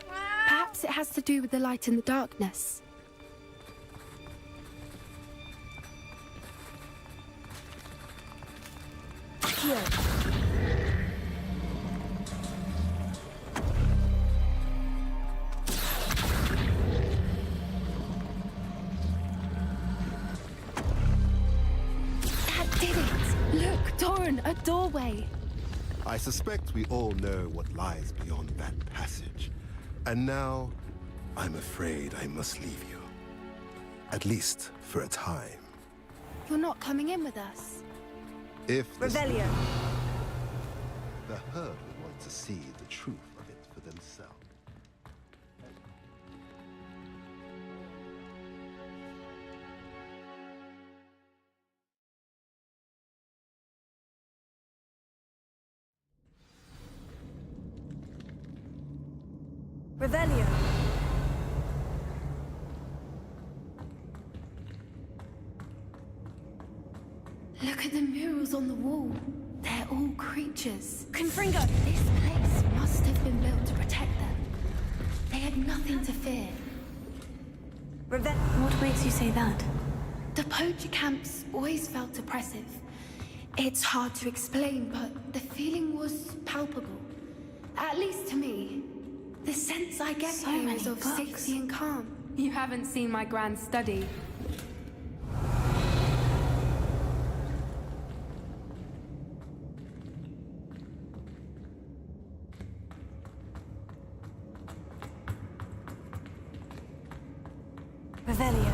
Perhaps it has to do with the light and the darkness. That did it! Look, Doran, a doorway. I suspect we all know what lies beyond that passage. And now, I'm afraid I must leave you. At least for a time. You're not coming in with us. If Revelio. the herd will want to see the truth of it for themselves. Revelio. Look at the murals on the wall. They're all creatures. Confringo! This place must have been built to protect them. They had nothing to fear. What makes you say that? The poacher camps always felt oppressive. It's hard to explain, but the feeling was palpable. At least to me. The sense I get So here many is of books. safety and calm. You haven't seen my grand study. Revelio.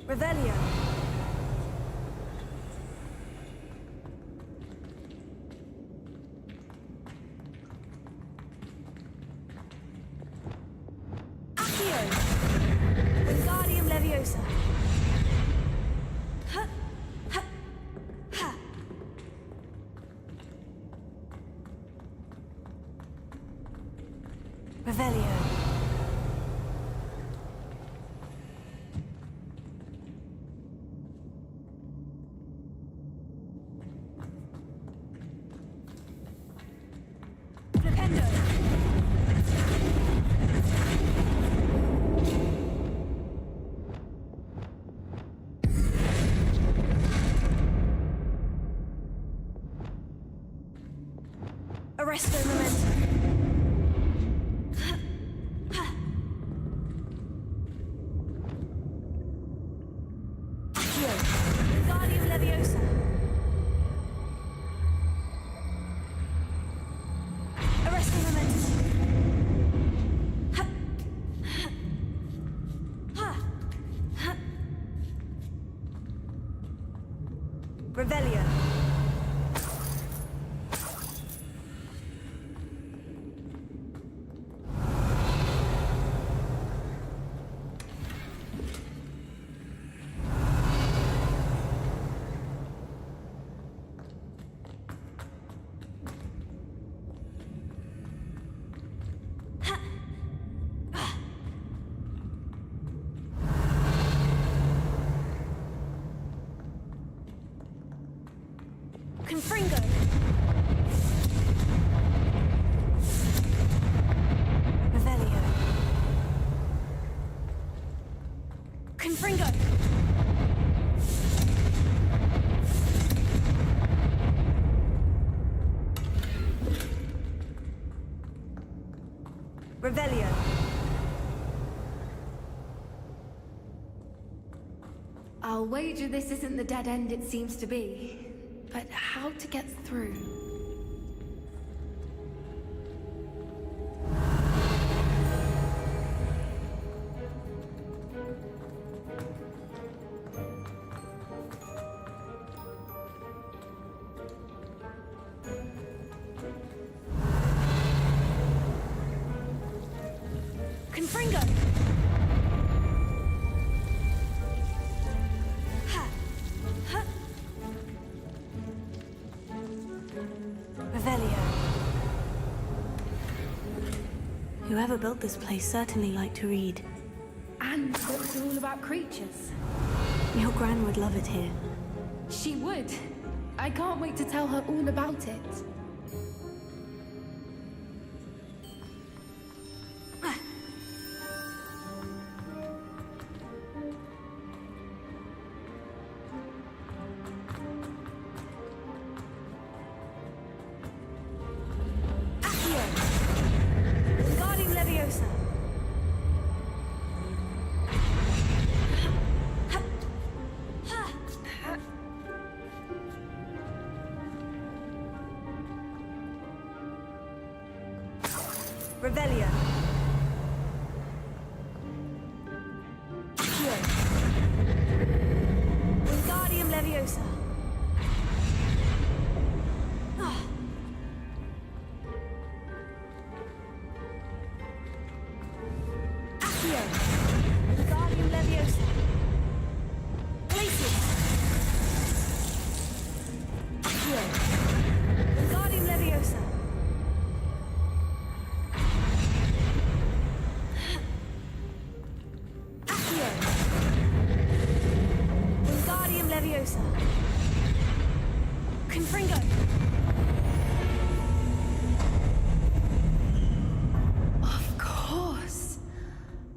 Revelio. Accio. Wingardium Leviosa. Ha. Ha. Ha. Revelio. Flipendo. Arresto Momentum. Accio. Wingardium Leviosa. Arresto Momentum. Ha. Ha. Ha. Revelio. Confringo. Revelio. Confringo. Revelio. I'll wager this isn't the dead end it seems to be. But how to get through? Confringo. Ha. Ha. Revelio. Whoever built this place certainly liked to read. And books are all about creatures. Your Gran would love it here. She would. I can't wait to tell her all about it. Accio. Wingardium Leviosa. Ha. Ha. Ha. Revelio. Accio. Wingardium Leviosa. Ah. Accio. Wingardium Leviosa. Glacius. Accio. Wingardium Leviosa. Accio. Wingardium Leviosa. Confringo. Of course.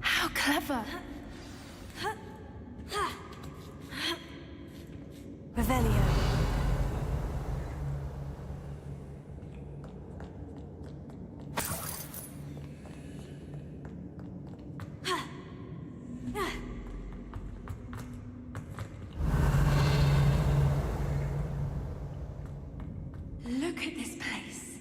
How clever. Revelio. Look at this place.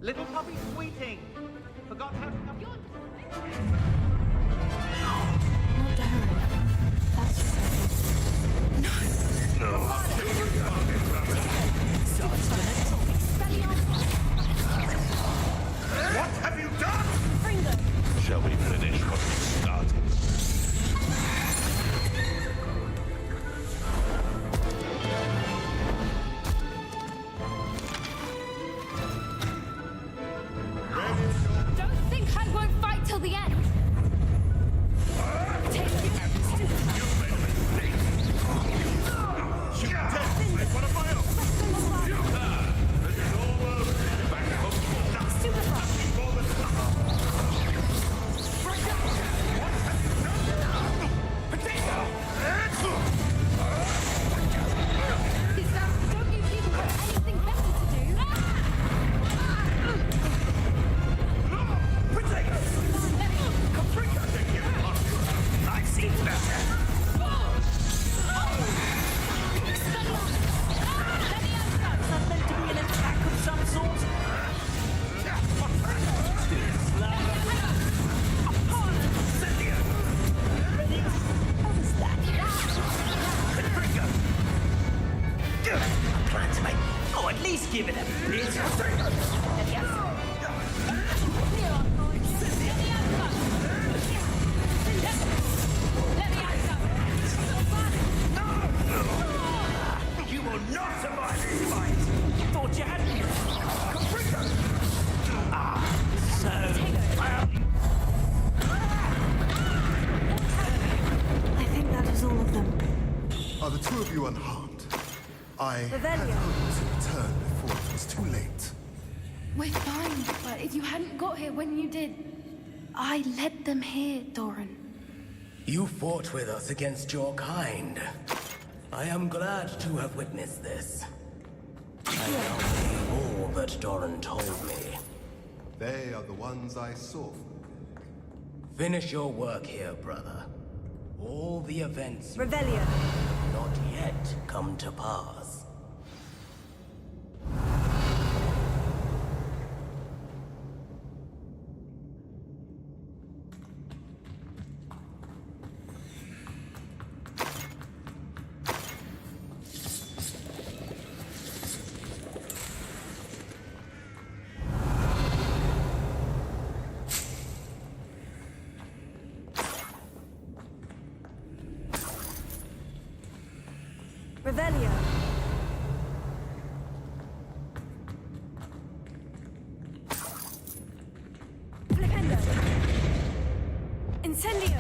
Little puppy squeating. Forgot how to come. Not Darren. That's just What have you done? Shall we finish what we started? Don't think I won't fight till the end. Give it a bit. You will not survive this fight. Thought you had me. I think that is all of them. Are the two of you unharmed? I had Revelio. hoped to return before it was too late. We're fine, but if you hadn't got here when you did, I led them here, Doran. You fought with us against your kind. I am glad to have witnessed this. I now believe all that Doran told me. They are the ones I saw. Finish your work here, brother. All the events Revelio. have not yet come to pass. Revelio. Flipendo. Incendio.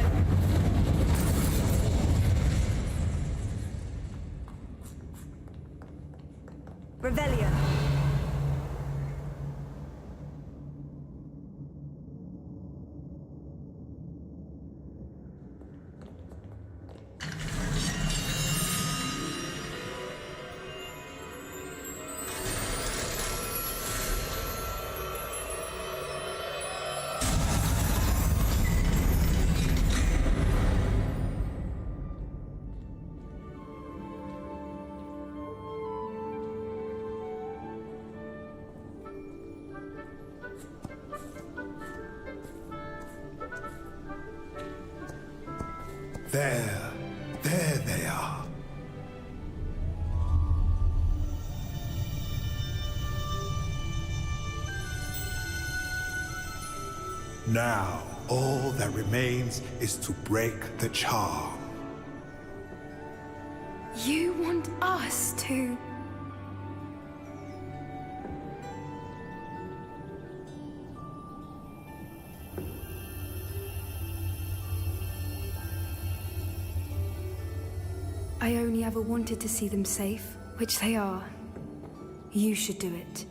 Revelio. There they are. Now, all that remains is to break the charm. You want us to... I only ever wanted to see them safe, which they are. You should do it.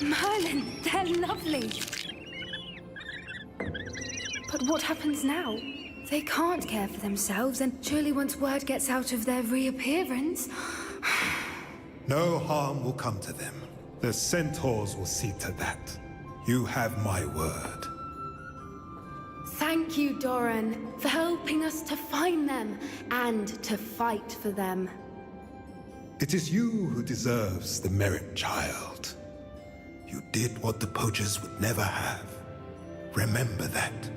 Merlin, they're lovely. But what happens now? They can't care for themselves, and surely once word gets out of their reappearance... No harm will come to them. The centaurs will see to that. You have my word. Thank you, Doran, for helping us to find them and to fight for them. It is you who deserves the merit, child. You did what the poachers would never have. Remember that.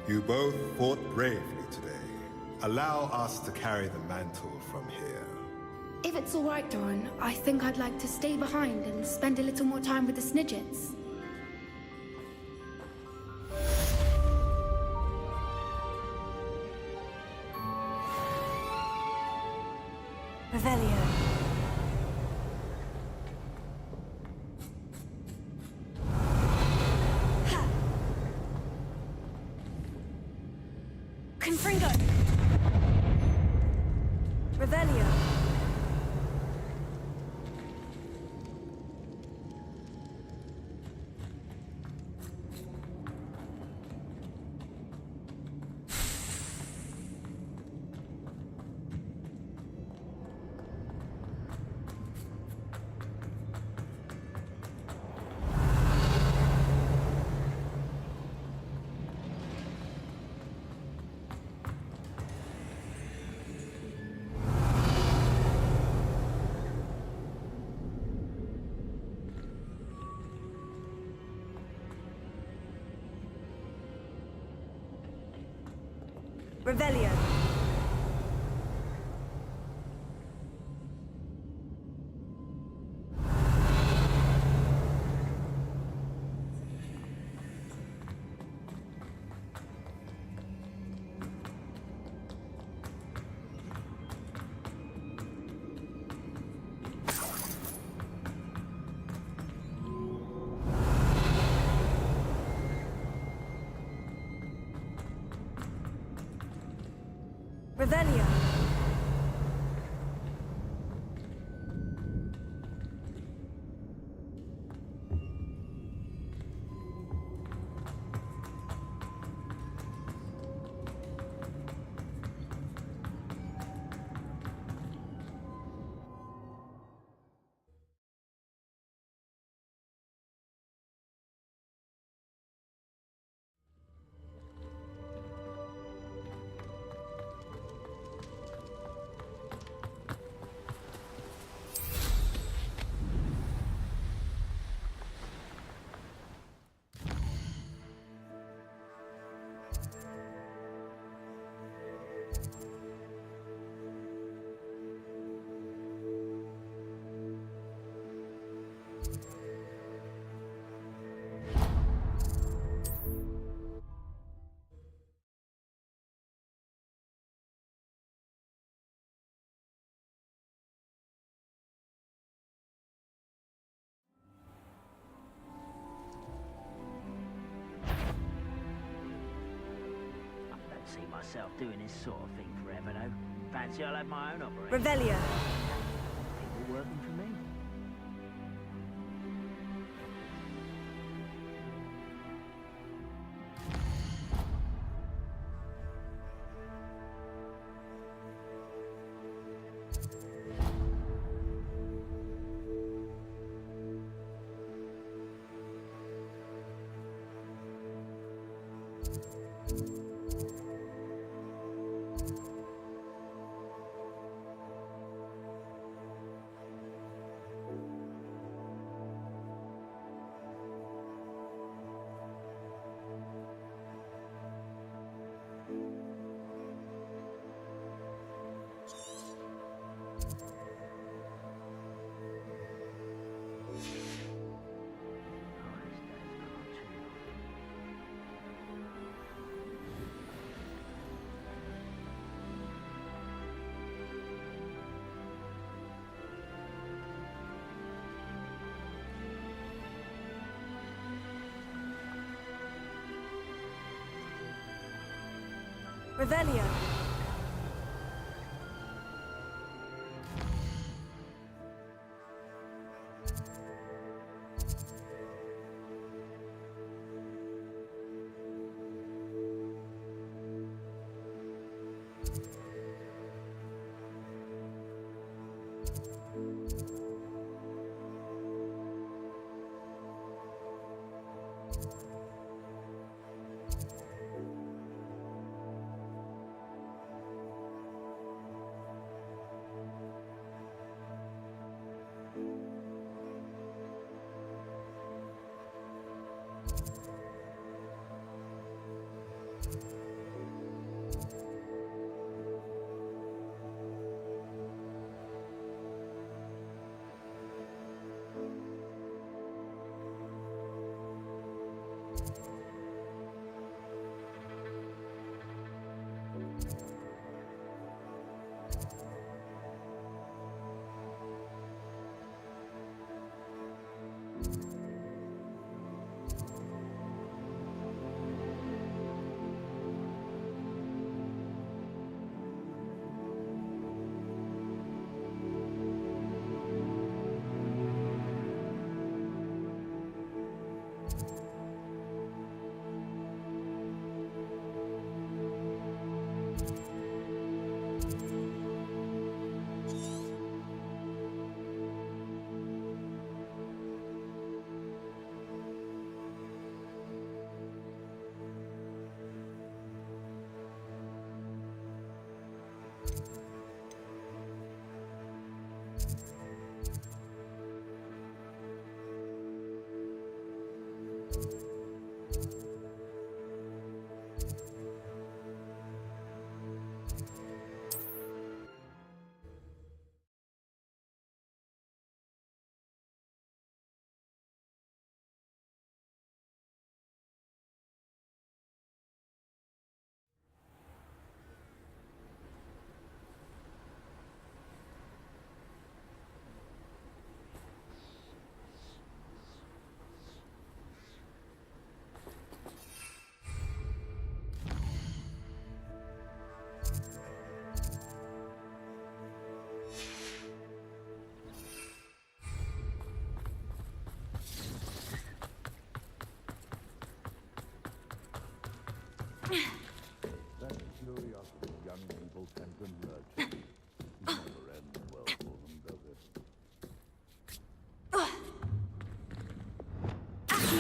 You both fought bravely today. Allow us to carry the mantle from here. If it's all right, Doran, I think I'd like to stay behind and spend a little more time with the Snidgets. Revelio. Confringo. Revelio. Revelio. Revelio. See myself doing this sort of thing forever, though. Fancy I'll have my own operation. Revelio. People working for me. Revelio.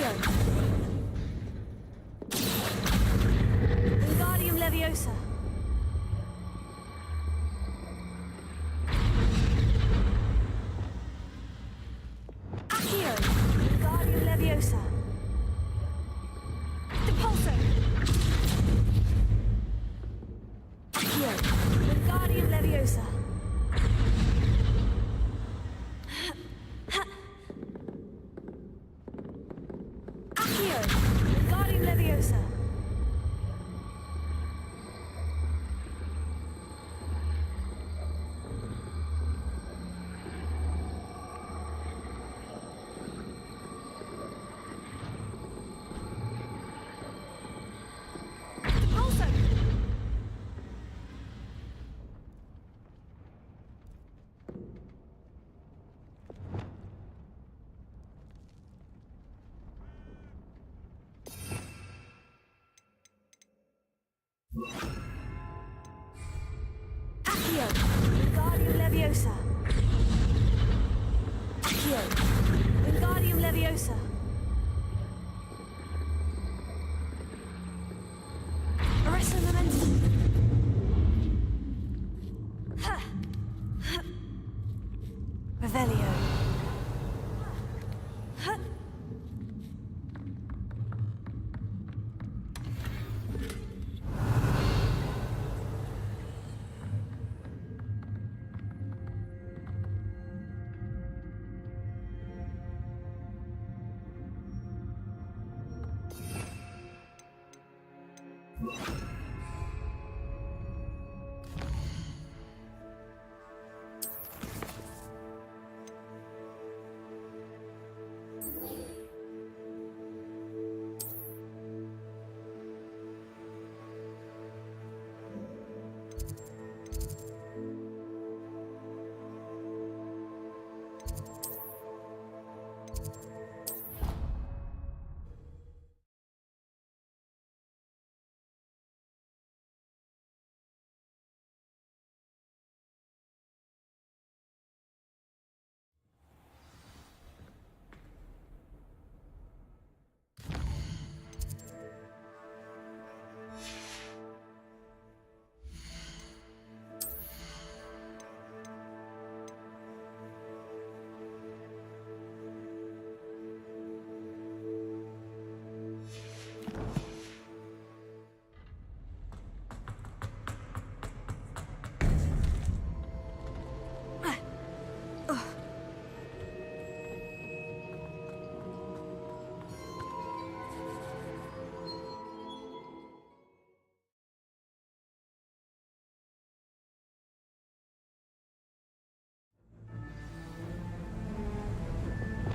Accio. Wingardium Leviosa. Accio. Wingardium Leviosa. Depulso. Accio. Wingardium Leviosa. Accio. Wingardium Leviosa. Depulso. Accio. Wingardium Leviosa. Accio. Wingardium Leviosa. Arresto Momentum. Ha. Ha. Revelio. Ha.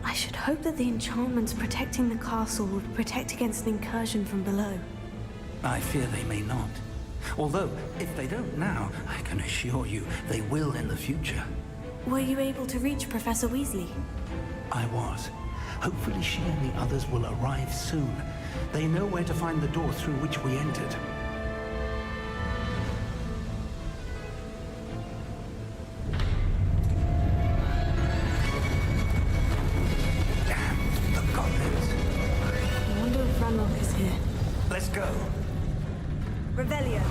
I should hope that the enchantments protecting the castle would protect against an incursion from below. I fear they may not. Although, if they don't now, I can assure you they will in the future. Were you able to reach Professor Weasley? I was. Hopefully she and the others will arrive soon. They know where to find the door through which we entered. Damn, the goblins. I wonder if Ranrock is here. Let's go. Revelio.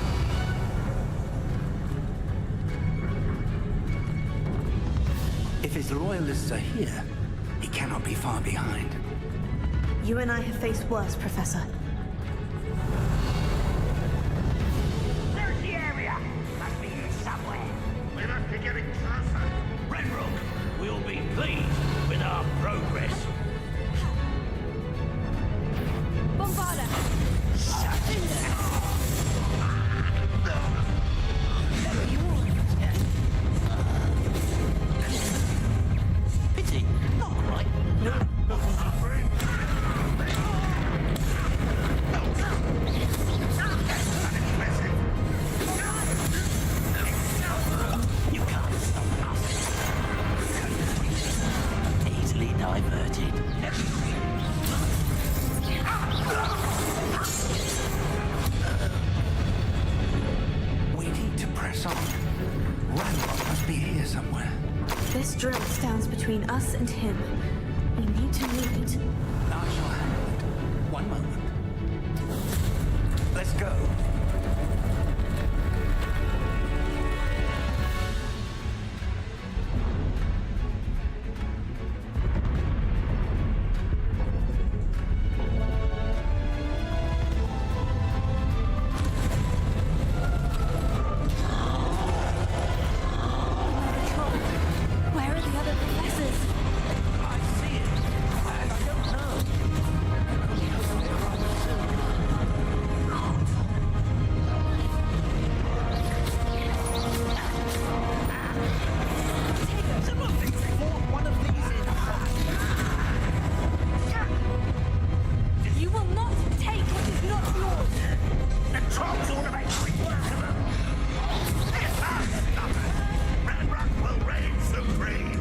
If his loyalists are here, he cannot be far behind. You and I have faced worse, Professor. There's the area. Must be here somewhere. We must be getting closer. Renrock, we'll be pleased with our progress. Bombarda! Pity, not quite. You can't stop us. Easily diverted. We need to press on. Ranrock must be here somewhere. This drill stands between us and him. We need to meet. I shall handle it. go. Where are the other professors? I see it, and I don't know. Some of them fought one of these in. You will not take what is not yours. The trolls ought to make quick work of them. Ranrock will reign supreme.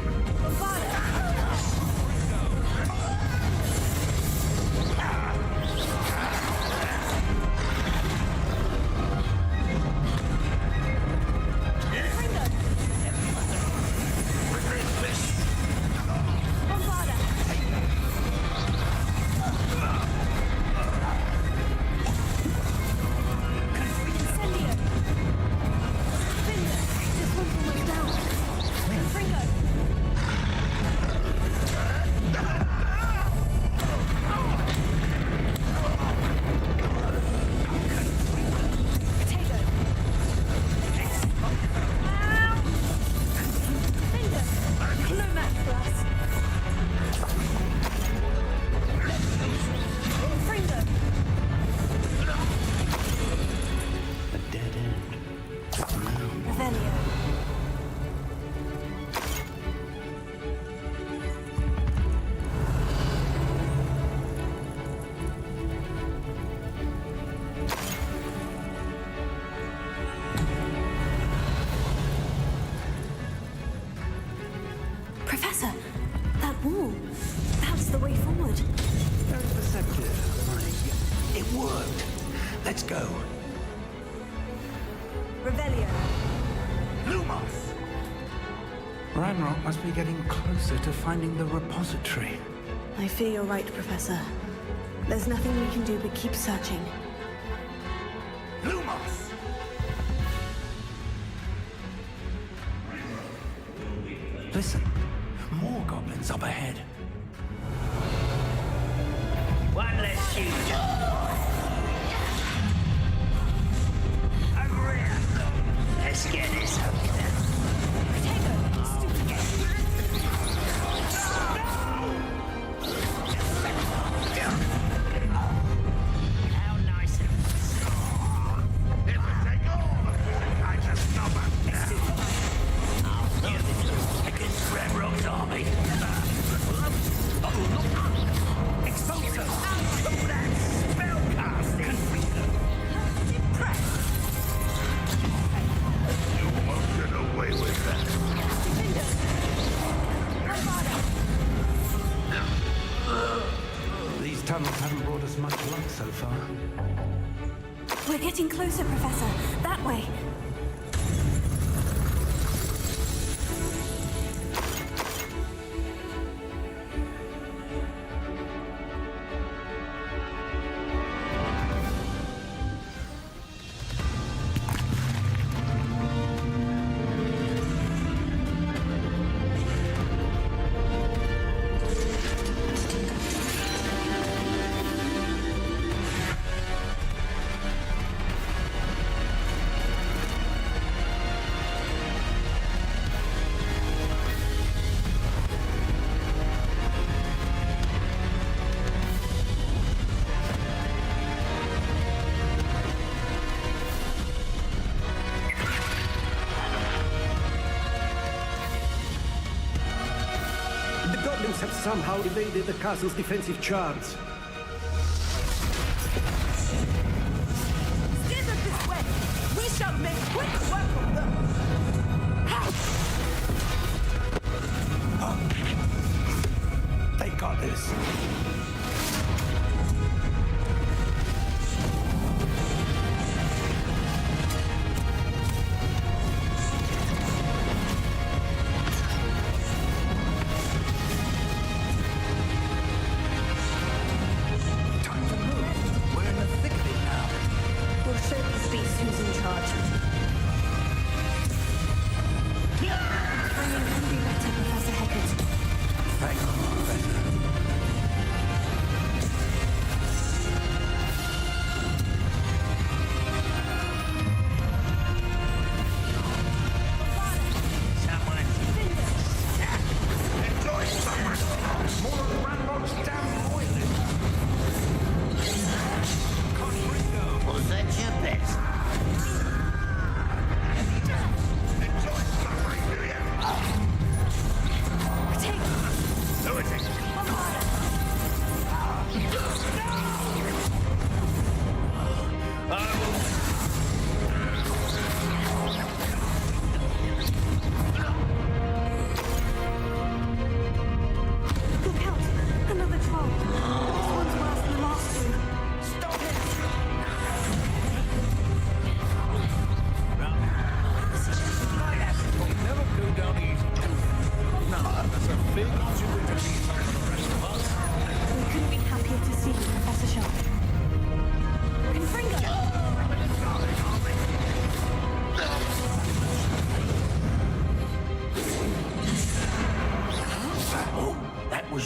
A dead end. Revelio. Professor, that wall, that's the way forward. Very perceptive. It worked. Let's go. Revelio. Lumos! Ranrock must be getting closer to finding the repository. I fear you're right, Professor. There's nothing we can do but keep searching. Lumos! Listen, more goblins up ahead. One less huge. Over here. Let's get this over there. How nice of you. It would take all the food I just stomach. Against Ranrock's army. Expulso! Oh, that's spellcasting! You won't get away with that. These tunnels haven't brought us much luck so far. We're getting closer, Professor. That way. The goblins have somehow evaded the castle's defensive charms. Steer them this way. We shall make quick work of them. They got this.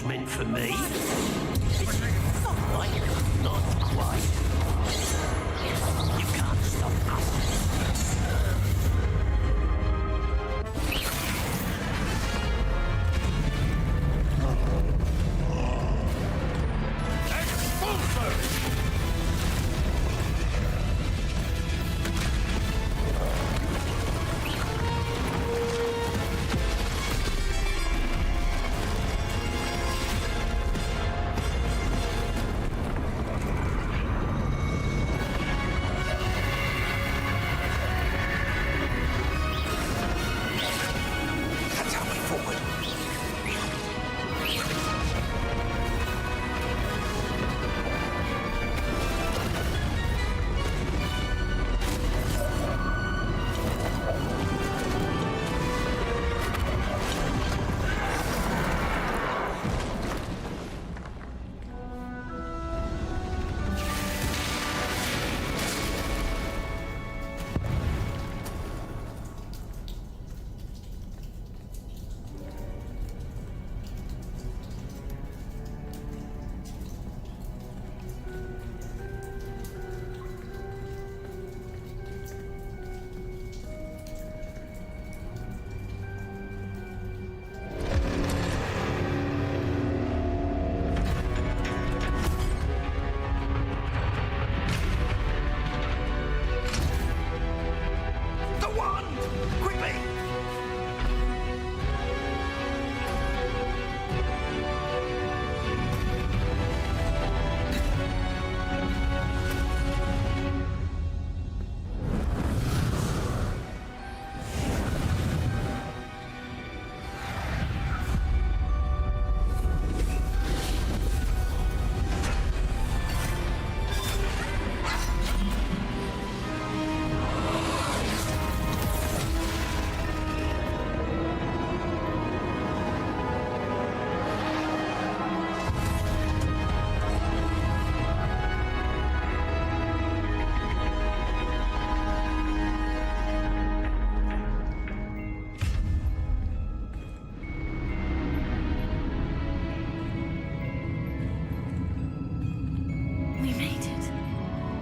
was meant for me. It's not quite, not quite. You can't stop us.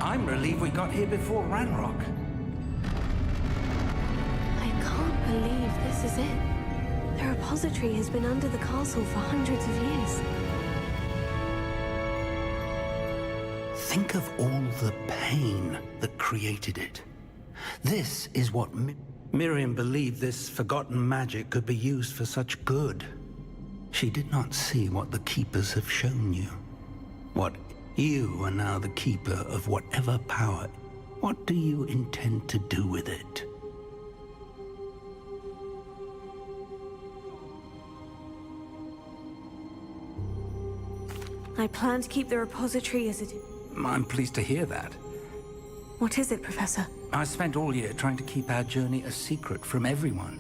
I'm relieved we got here before Ranrock. I can't believe this is it. The repository has been under the castle for hundreds of years. Think of all the pain that created it. This is what Miriam believed this forgotten magic could be used for such good. She did not see what the Keepers have shown you. What you are now the keeper of whatever power. What do you intend to do with it? I plan to keep the repository as it is. I'm pleased to hear that. What is it, Professor? I spent all year trying to keep our journey a secret from everyone,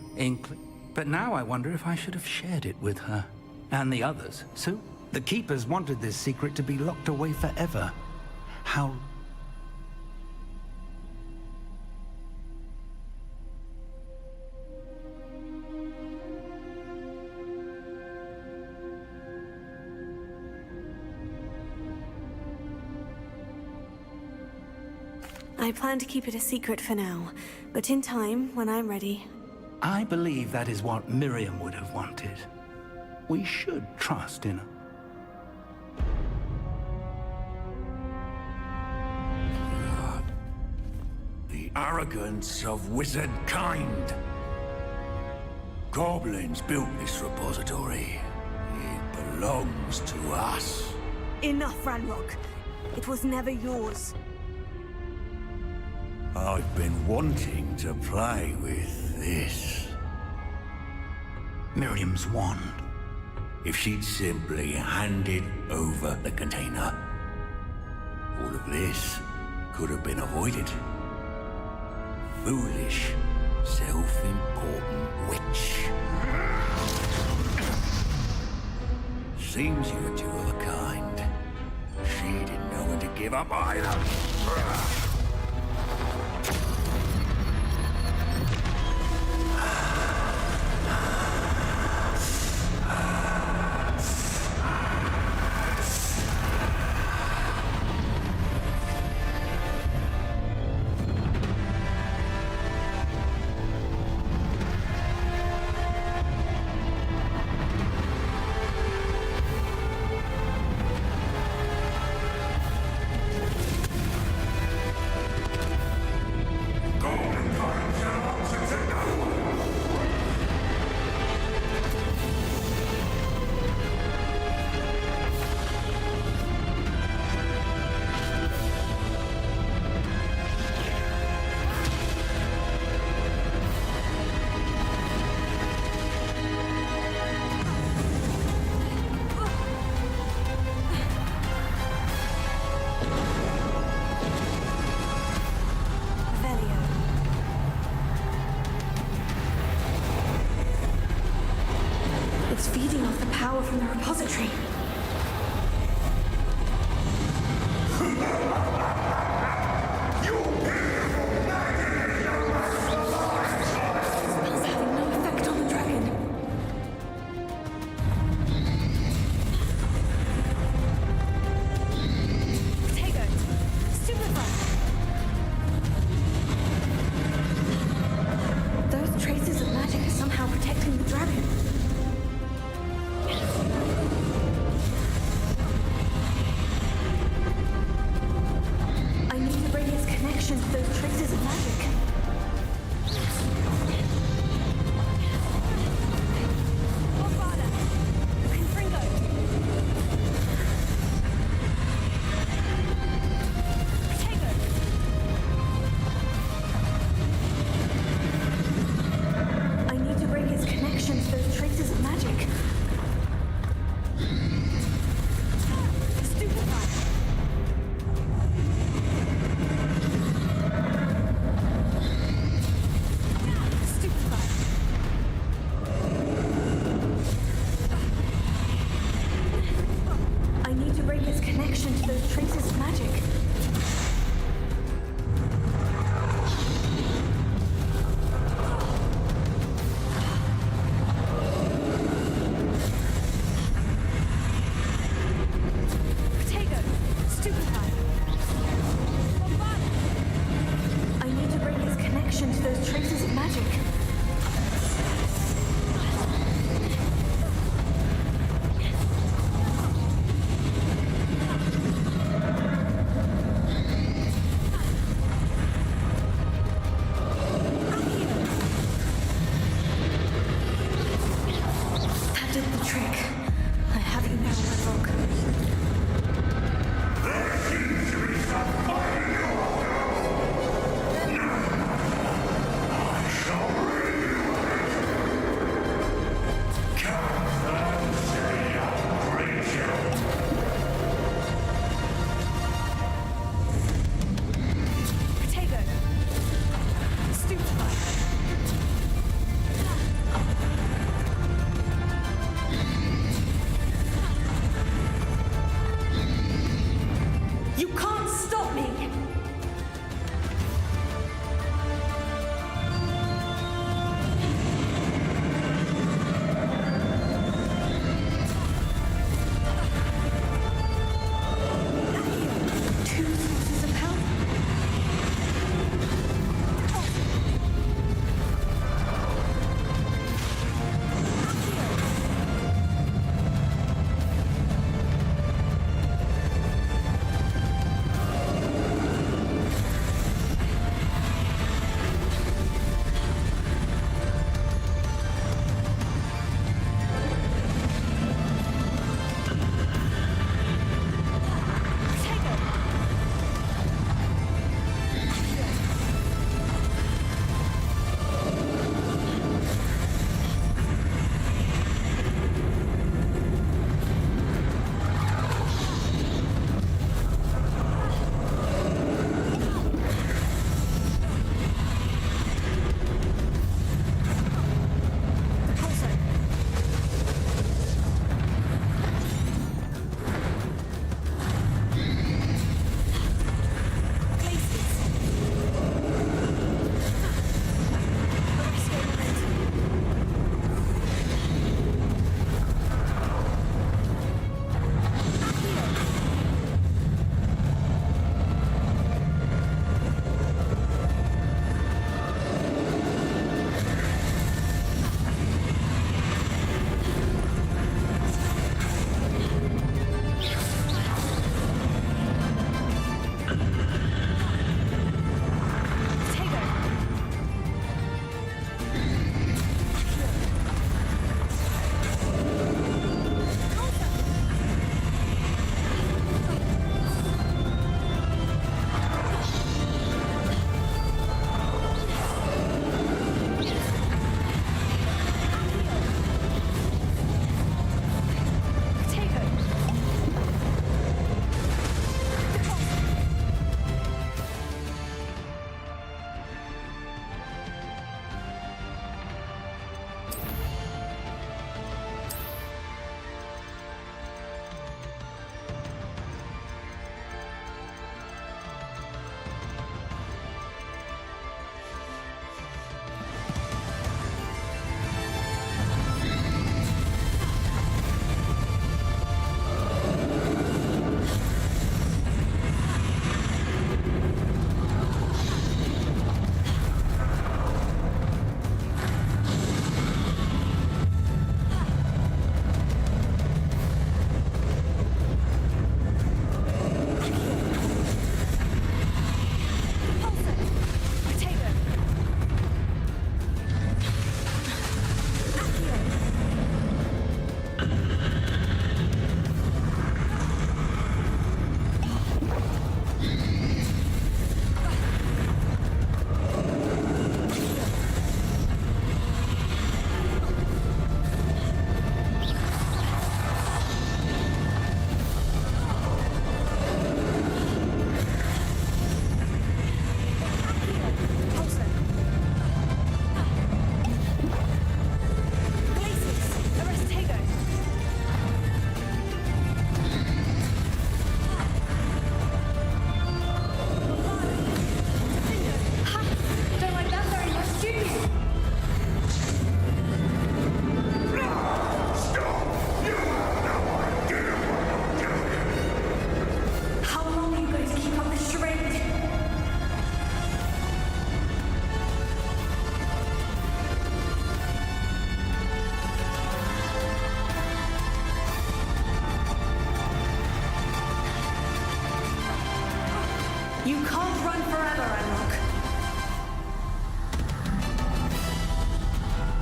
but now I wonder if I should have shared it with her and the others. So, the Keepers wanted this secret to be locked away forever. How... I plan to keep it a secret for now, but in time, when I'm ready... I believe that is what Miriam would have wanted. We should trust in her. The arrogance of wizard kind. Goblins built this repository. It belongs to us. Enough, Ranrock. It was never yours. I've been wanting to play with this. Miriam's wand. If she'd simply handed over the container, all of this could have been avoided. Foolish, self-important witch. Seems you're two of a kind. She didn't know when to give up either. power from the repository. Spell's having no effect on the dragon. Potato, stupefy. Those traces of magic are somehow protecting the dragon.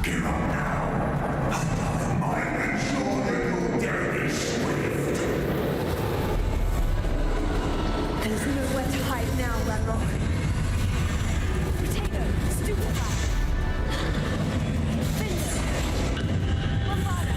Give up now. I might ensure that your death is swift. There's nowhere to hide now, Ranrock. Potato, stupefy. Vince. Lombardo.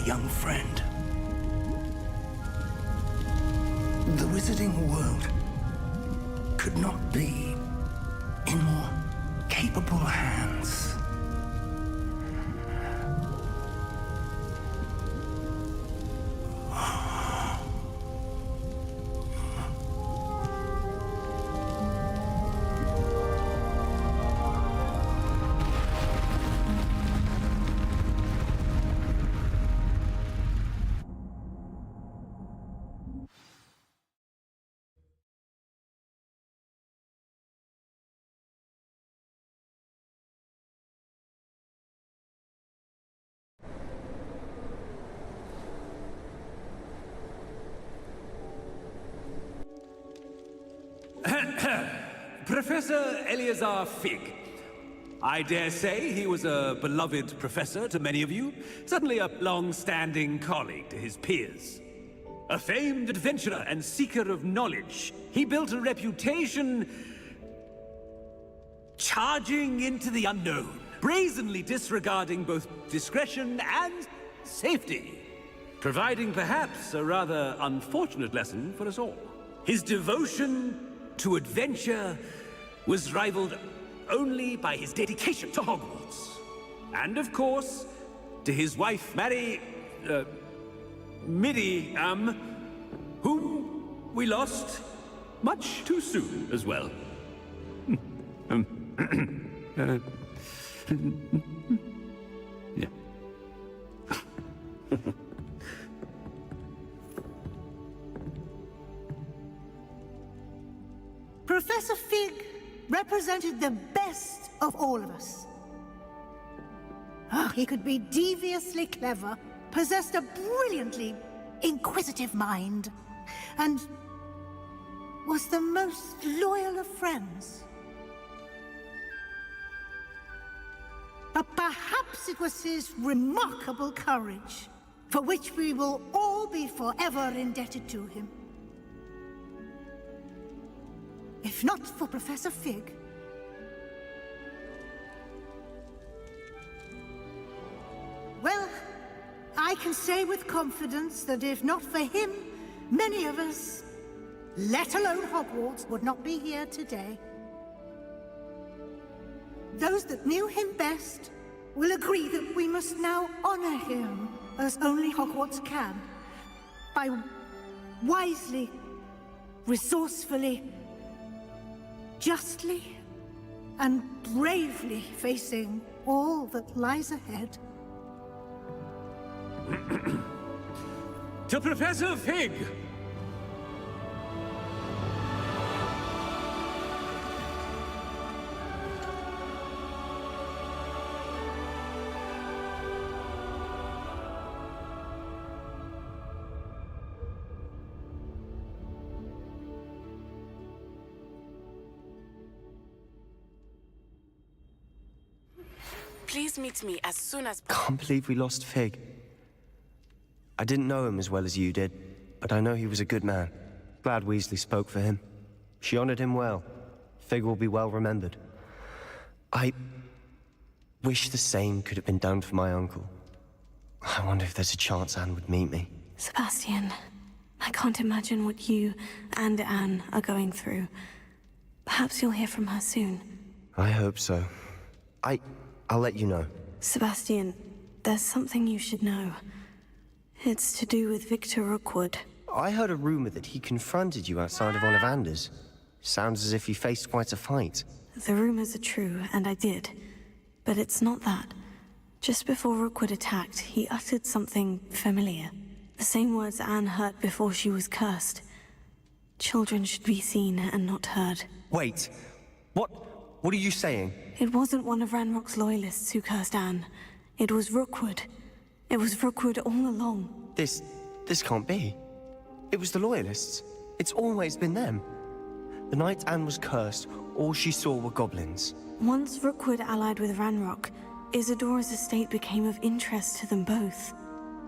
young friend. The wizarding world could not be in more capable hands. Professor Eleazar Fig. I dare say he was a beloved professor to many of you, certainly a long-standing colleague to his peers. A famed adventurer and seeker of knowledge, he built a reputation charging into the unknown, brazenly disregarding both discretion and safety, providing perhaps a rather unfortunate lesson for us all. His devotion to adventure was rivaled only by his dedication to Hogwarts. And of course, to his wife, Middy, whom we lost much too soon as well. Yeah. Professor Fig represented the best of all of us. He could be deviously clever, possessed a brilliantly inquisitive mind, and was the most loyal of friends. But perhaps it was his remarkable courage, for which we will all be forever indebted to him. If not for Professor Fig, well, I can say with confidence that if not for him, many of us, let alone Hogwarts, would not be here today. Those that knew him best will agree that we must now honor him as only Hogwarts can, by wisely, resourcefully, justly and bravely facing all that lies ahead. To Professor Fig! Please meet me as soon as... Can't believe we lost Fig. I didn't know him as well as you did, but I know he was a good man. Glad Weasley spoke for him. She honored him well. Fig will be well remembered. I wish the same could have been done for my uncle. I wonder if there's a chance Anne would meet me. Sebastian, I can't imagine what you and Anne are going through. Perhaps you'll hear from her soon. I hope so. I'll let you know. Sebastian, there's something you should know. It's to do with Victor Rookwood. I heard a rumor that he confronted you outside of Ollivander's. Sounds as if you faced quite a fight. The rumors are true, and I did. But it's not that. Just before Rookwood attacked, he uttered something familiar. The same words Anne heard before she was cursed. Children should be seen and not heard. Wait. What are you saying? It wasn't one of Ranrock's loyalists who cursed Anne. It was Rookwood. It was Rookwood all along. This can't be. It was the loyalists. It's always been them. The night Anne was cursed, all she saw were goblins. Once Rookwood allied with Ranrock, Isadora's estate became of interest to them both.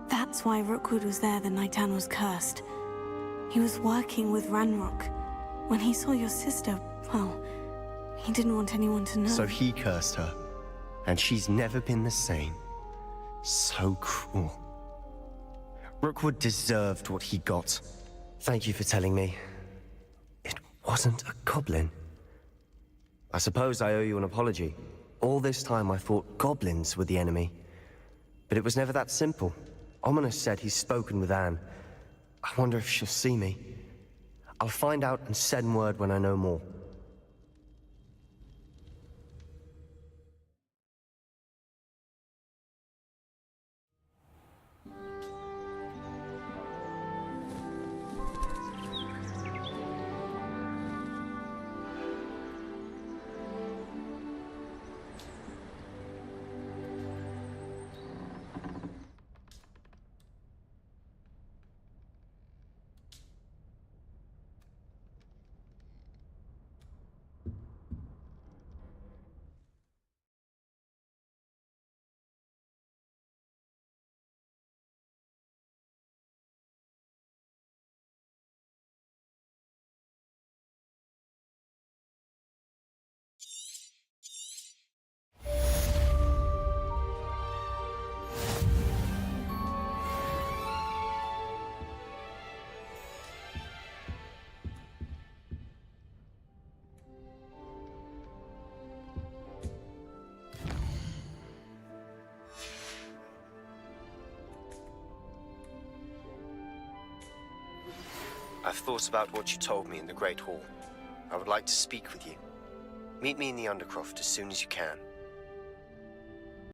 That's why Rookwood was there the night Anne was cursed. He was working with Ranrock. When he saw your sister, well, he didn't want anyone to know. So he cursed her. And she's never been the same. So cruel. Rookwood deserved what he got. Thank you for telling me. It wasn't a goblin. I suppose I owe you an apology. All this time I thought goblins were the enemy. But it was never that simple. Ominous said he's spoken with Anne. I wonder if she'll see me. I'll find out and send word when I know more. I've thought about what you told me in the Great Hall. I would like to speak with you. Meet me in the Undercroft as soon as you can.